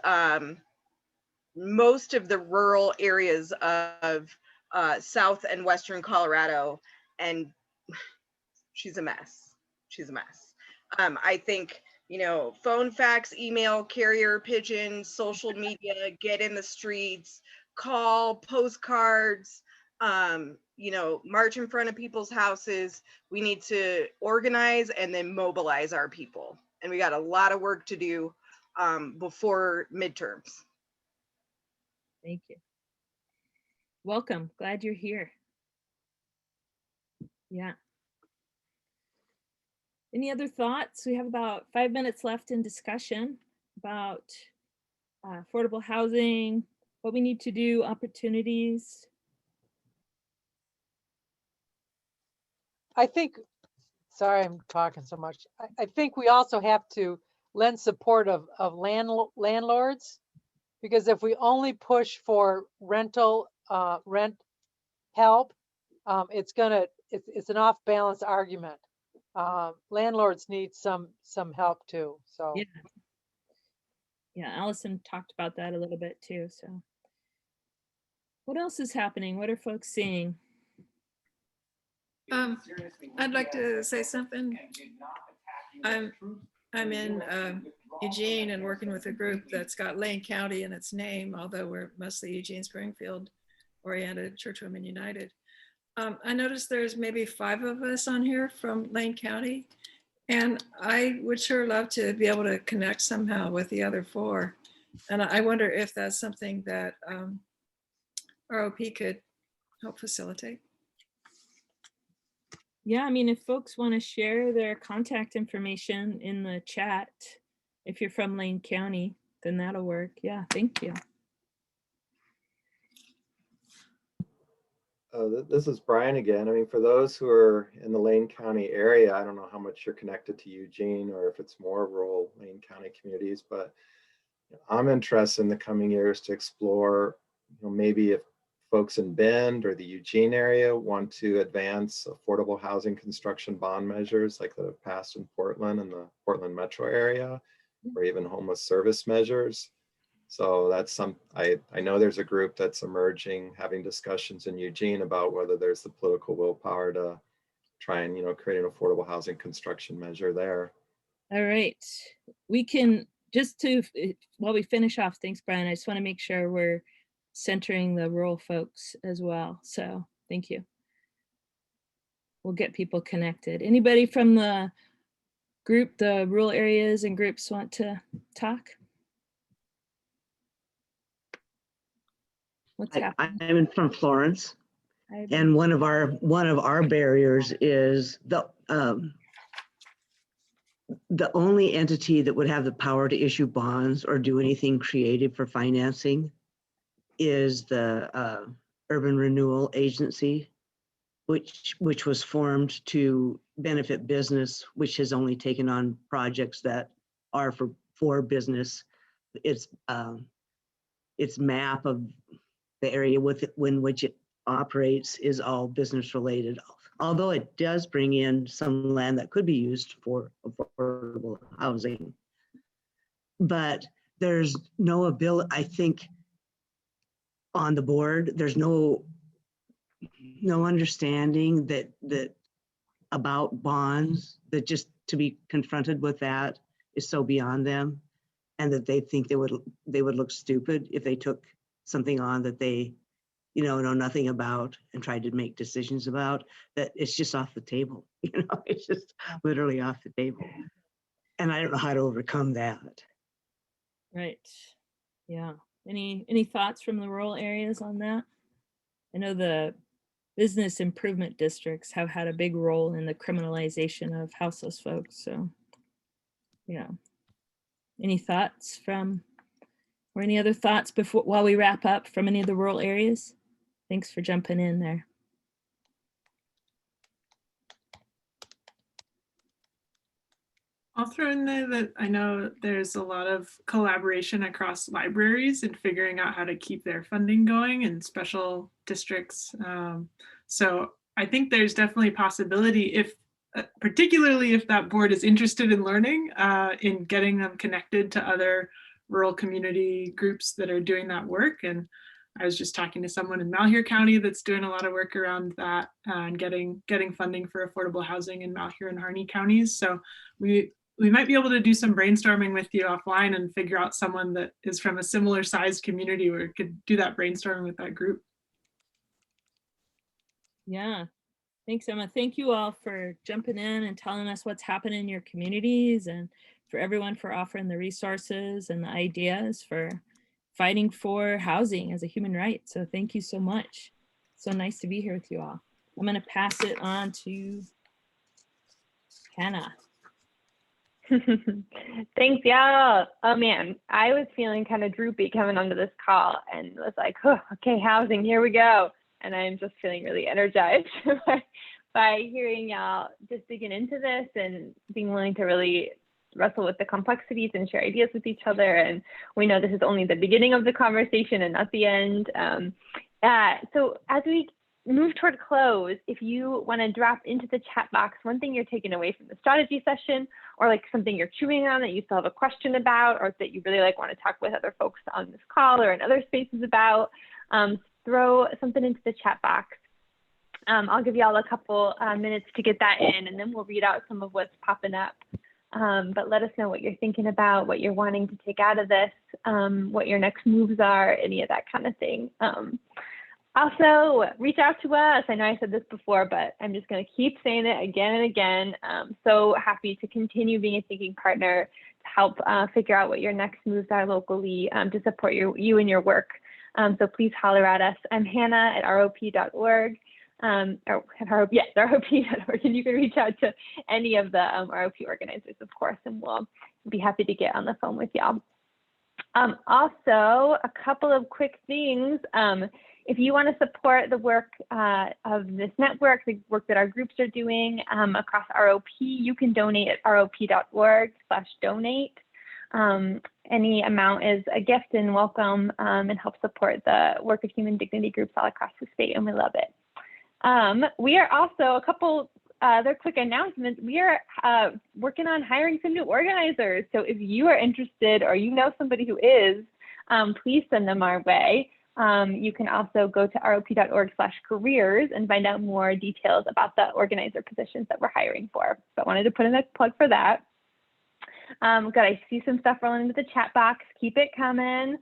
most of the rural areas of South and Western Colorado, and she's a mess. She's a mess. I think, phone, fax, email, carrier pigeon, social media, get in the streets, call, postcards, march in front of people's houses. We need to organize and then mobilize our people. And we got a lot of work to do before midterms. Thank you. Welcome. Glad you're here. Yeah. Any other thoughts? We have about 5 minutes left in discussion about affordable housing, what we need to do, opportunities. I think, sorry, I'm talking so much. I think we also have to lend support of landlords, because if we only push for rental rent help, it's an off balance argument. Landlords need some help too. So Yeah, Allison talked about that a little bit too. So what else is happening? What are folks seeing? I'd like to say something. I'm in Eugene and working with a group that's got Lane County in its name, although we're mostly Eugene Springfield oriented, Church Women United. I noticed there's maybe 5 of us on here from Lane County, and I would sure love to be able to connect somehow with the other 4. And I wonder if that's something that ROP could help facilitate. Yeah, I mean, if folks want to share their contact information in the chat, if you're from Lane County, then that'll work. Yeah, thank you. This is Brian again. I mean, for those who are in the Lane County area, I don't know how much you're connected to Eugene or if it's more rural Lane County communities, but I'm interested in the coming years to explore, maybe if folks in Bend or the Eugene area want to advance affordable housing construction bond measures like that have passed in Portland and the Portland metro area, or even homeless service measures. So that's I know there's a group that's emerging, having discussions in Eugene about whether there's the political willpower to try and, create an affordable housing construction measure there. All right, we can just while we finish off, thanks, Brian. I just want to make sure we're centering the rural folks as well. So thank you. We'll get people connected. Anybody from the group, the rural areas and groups want to talk? What's happening? I'm from Florence, and one of our barriers is the only entity that would have the power to issue bonds or do anything creative for financing is the Urban Renewal Agency, which was formed to benefit business, which has only taken on projects that are for business. Its map of the area within which it operates is all business related, although it does bring in some land that could be used for affordable housing. But there's no ability, I think, on the board, there's no understanding that about bonds, that just to be confronted with that is so beyond them, and that they think they would look stupid if they took something on that they know nothing about and tried to make decisions about. That it's just off the table. It's just literally off the table, and I don't know how to overcome that. Right. Yeah. Any thoughts from the rural areas on that? I know the business improvement districts have had a big role in the criminalization of houseless folks. So yeah. Any thoughts or any other thoughts while we wrap up from any of the rural areas? Thanks for jumping in there. I'll throw in there that I know there's a lot of collaboration across libraries and figuring out how to keep their funding going in special districts. So I think there's definitely a possibility, particularly if that board is interested in learning, in getting them connected to other rural community groups that are doing that work. And I was just talking to someone in Malheur County that's doing a lot of work around that and getting funding for affordable housing in Malheur and Harney counties. So we might be able to do some brainstorming with you offline and figure out someone that is from a similar sized community where we could do that brainstorming with that group. Yeah, thanks, Emma. Thank you all for jumping in and telling us what's happening in your communities, and for everyone for offering the resources and the ideas for fighting for housing as a human right. So thank you so much. So nice to be here with you all. I'm going to pass it on to Hannah. Thanks, y'all. Oh man, I was feeling kind of droopy coming onto this call and was like, oh, okay, housing, here we go. And I'm just feeling really energized by hearing y'all just digging into this and being willing to really wrestle with the complexities and share ideas with each other. And we know this is only the beginning of the conversation and not the end. So as we move toward close, if you want to drop into the chat box one thing you're taking away from the strategy session, or like something you're chewing on that you still have a question about, or that you really like want to talk with other folks on this call or in other spaces about, throw something into the chat box. I'll give y'all a couple minutes to get that in, and then we'll read out some of what's popping up. But let us know what you're thinking about, what you're wanting to take out of this, what your next moves are, any of that kind of thing. Also, reach out to us. I know I said this before, but I'm just going to keep saying it again and again. So happy to continue being a thinking partner to help figure out what your next moves are locally to support you and your work. So please holler at us. I'm Hannah at rop.org. ROP.org, and you can reach out to any of the ROP organizers, of course, and we'll be happy to get on the phone with y'all. Also, a couple of quick things. If you want to support the work of this network, the work that our groups are doing across ROP, you can donate at rop.org/donate. Any amount is a gift and welcome and helps support the work of human dignity groups all across the state, and we love it. We are also, a couple other quick announcements. We are working on hiring some new organizers. So if you are interested or you know somebody who is, please send them our way. You can also go to rop.org/careers and find out more details about the organizer positions that we're hiring for. So I wanted to put in a plug for that. Good, I see some stuff rolling into the chat box. Keep it coming.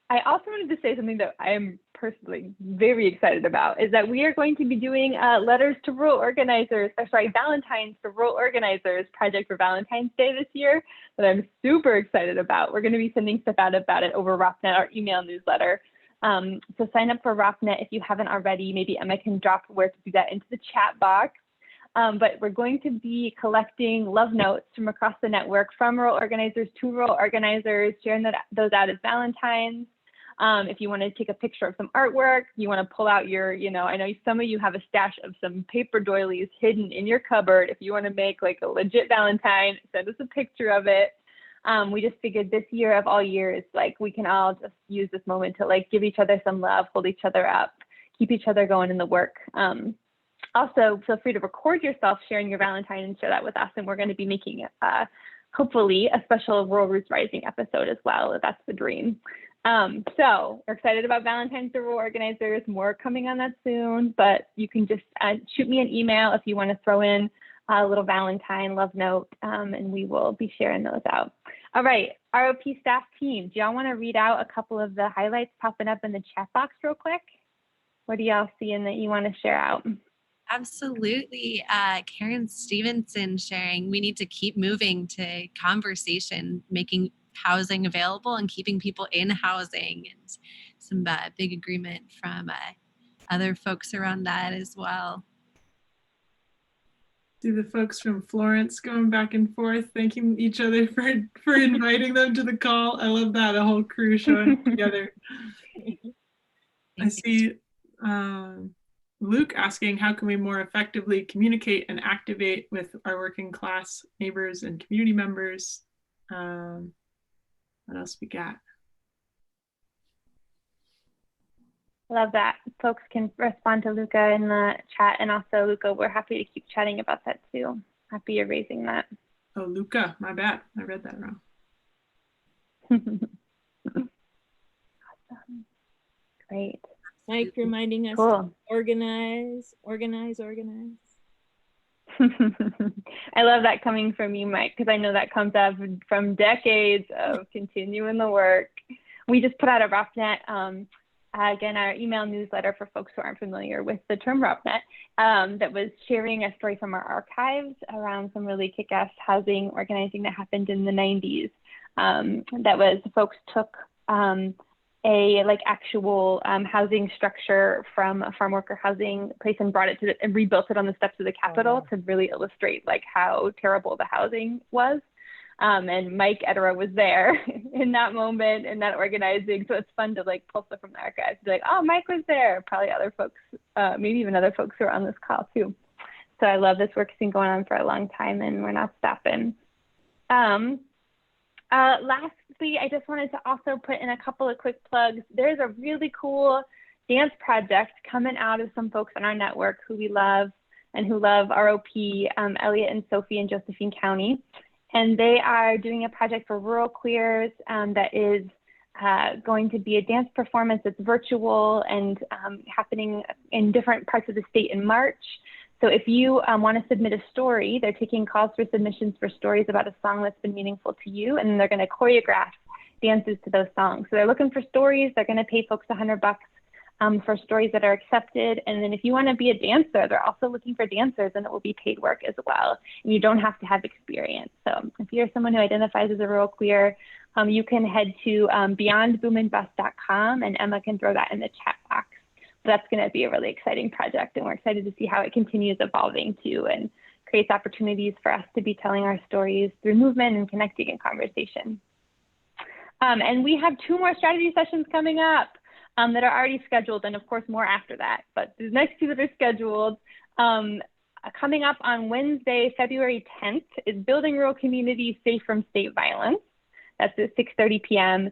I also wanted to say something that I am personally very excited about, is that we are going to be doing letters to rural organizers, Valentines to rural organizers project for Valentine's Day this year that I'm super excited about. We're going to be sending stuff out about it over ROPNet, our email newsletter. So sign up for ROPNet if you haven't already. Maybe Emma can drop where to do that into the chat box. But we're going to be collecting love notes from across the network from rural organizers to rural organizers, sharing those out as Valentines. If you want to take a picture of some artwork, you want to pull out your, I know some of you have a stash of some paper doilies hidden in your cupboard. If you want to make like a legit Valentine, send us a picture of it. We just figured this year of all years, like we can all just use this moment to like give each other some love, hold each other up, keep each other going in the work. Also, feel free to record yourself sharing your Valentine and share that with us. And we're going to be making, hopefully, a special Rural Roots Rising episode as well. That's the dream. So we're excited about Valentine's to rural organizers. More coming on that soon. But you can just shoot me an email if you want to throw in a little Valentine love note, and we will be sharing those out. All right, ROP staff team, do y'all want to read out a couple of the highlights popping up in the chat box real quick? What do y'all see in that you want to share out? Absolutely. Karen Stevenson sharing, we need to keep moving to conversation, making housing available and keeping people in housing, and some big agreement from other folks around that as well. See the folks from Florence going back and forth, thanking each other for inviting them to the call. I love that, a whole crew showing together. I see Luke asking, how can we more effectively communicate and activate with our working class neighbors and community members? What else we got? Love that. Folks can respond to Luca in the chat, and also Luca, we're happy to keep chatting about that too. Happy you're raising that. Oh, Luca, my bad. I read that wrong. Awesome. Great. Mike reminding us to organize. I love that coming from you, Mike, because I know that comes up from decades of continuing the work. We just put out a ROPNet, again, our email newsletter for folks who aren't familiar with the term ROPNet, that was sharing a story from our archives around some really kick-ass housing organizing that happened in the 90s. That was folks took a like actual housing structure from a farm worker housing place and brought it to and rebuilt it on the steps of the Capitol to really illustrate like how terrible the housing was. And Mike Ederer was there in that moment in that organizing. So it's fun to like pull stuff from the archives, be like, oh, Mike was there. Probably other folks, maybe even other folks who are on this call too. So I love this work's been going on for a long time and we're not stopping. Lastly, I just wanted to also put in a couple of quick plugs. There's a really cool dance project coming out of some folks on our network who we love and who love ROP, Elliot and Sophie in Josephine County. And they are doing a project for rural queers that is going to be a dance performance that's virtual and happening in different parts of the state in March. So if you want to submit a story, they're taking calls for submissions for stories about a song that's been meaningful to you, and they're going to choreograph dances to those songs. So they're looking for stories. They're going to pay folks $100 for stories that are accepted. And then if you want to be a dancer, they're also looking for dancers, and it will be paid work as well. And you don't have to have experience. So if you're someone who identifies as a rural queer, you can head to beyondboomandbust.com, and Emma can throw that in the chat box. That's going to be a really exciting project, and we're excited to see how it continues evolving too and creates opportunities for us to be telling our stories through movement and connecting and conversation. And we have 2 more strategy sessions coming up that are already scheduled, and of course more after that. But the next 2 that are scheduled, coming up on Wednesday, February 10th, is Building Rural Communities Safe from State Violence. That's at 6:30 p.m.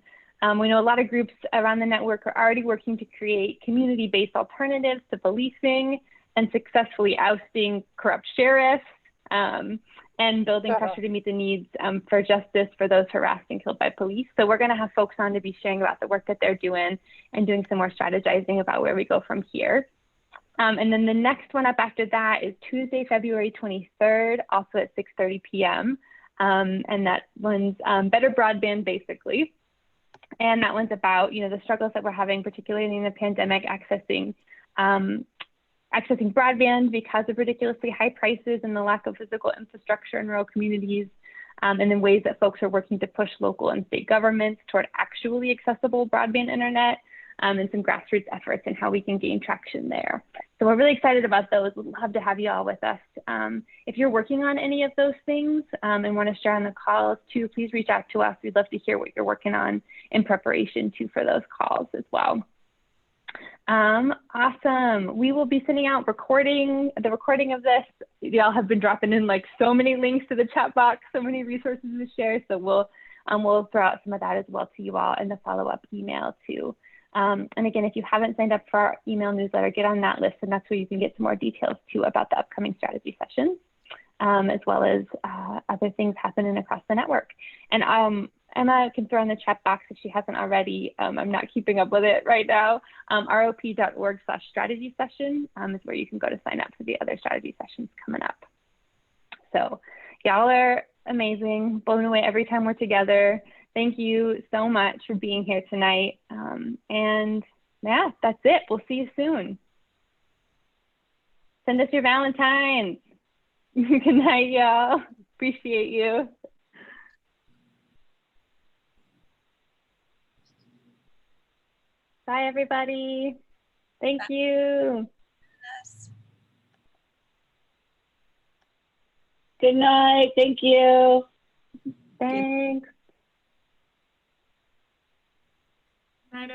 We know a lot of groups around the network are already working to create community-based alternatives to policing and successfully ousting corrupt sheriffs and building pressure to meet the needs for justice for those harassed and killed by police. So we're going to have folks on to be sharing about the work that they're doing and doing some more strategizing about where we go from here. And then the next one up after that is Tuesday, February 23rd, also at 6:30 p.m. And that one's better broadband, basically. And that one's about, the struggles that we're having, particularly in the pandemic, accessing broadband because of ridiculously high prices and the lack of physical infrastructure in rural communities, and then ways that folks are working to push local and state governments toward actually accessible broadband internet, and some grassroots efforts and how we can gain traction there. So we're really excited about those. We'd love to have you all with us. If you're working on any of those things and want to share on the calls too, please reach out to us. We'd love to hear what you're working on in preparation too for those calls as well. Awesome. We will be sending out the recording of this. Y'all have been dropping in like so many links to the chat box, so many resources to share. So we'll throw out some of that as well to you all in the follow-up email too. And again, if you haven't signed up for our email newsletter, get on that list, and that's where you can get some more details too about the upcoming strategy sessions, as well as other things happening across the network. And Emma can throw in the chat box if she hasn't already. I'm not keeping up with it right now. rop.org/strategy session is where you can go to sign up for the other strategy sessions coming up. So y'all are amazing, blown away every time we're together. Thank you so much for being here tonight. And yeah, that's it. We'll see you soon. Send us your Valentines. Good night, y'all. Appreciate you. Bye, everybody. Thank you. Good night. Thank you. Thanks. Night,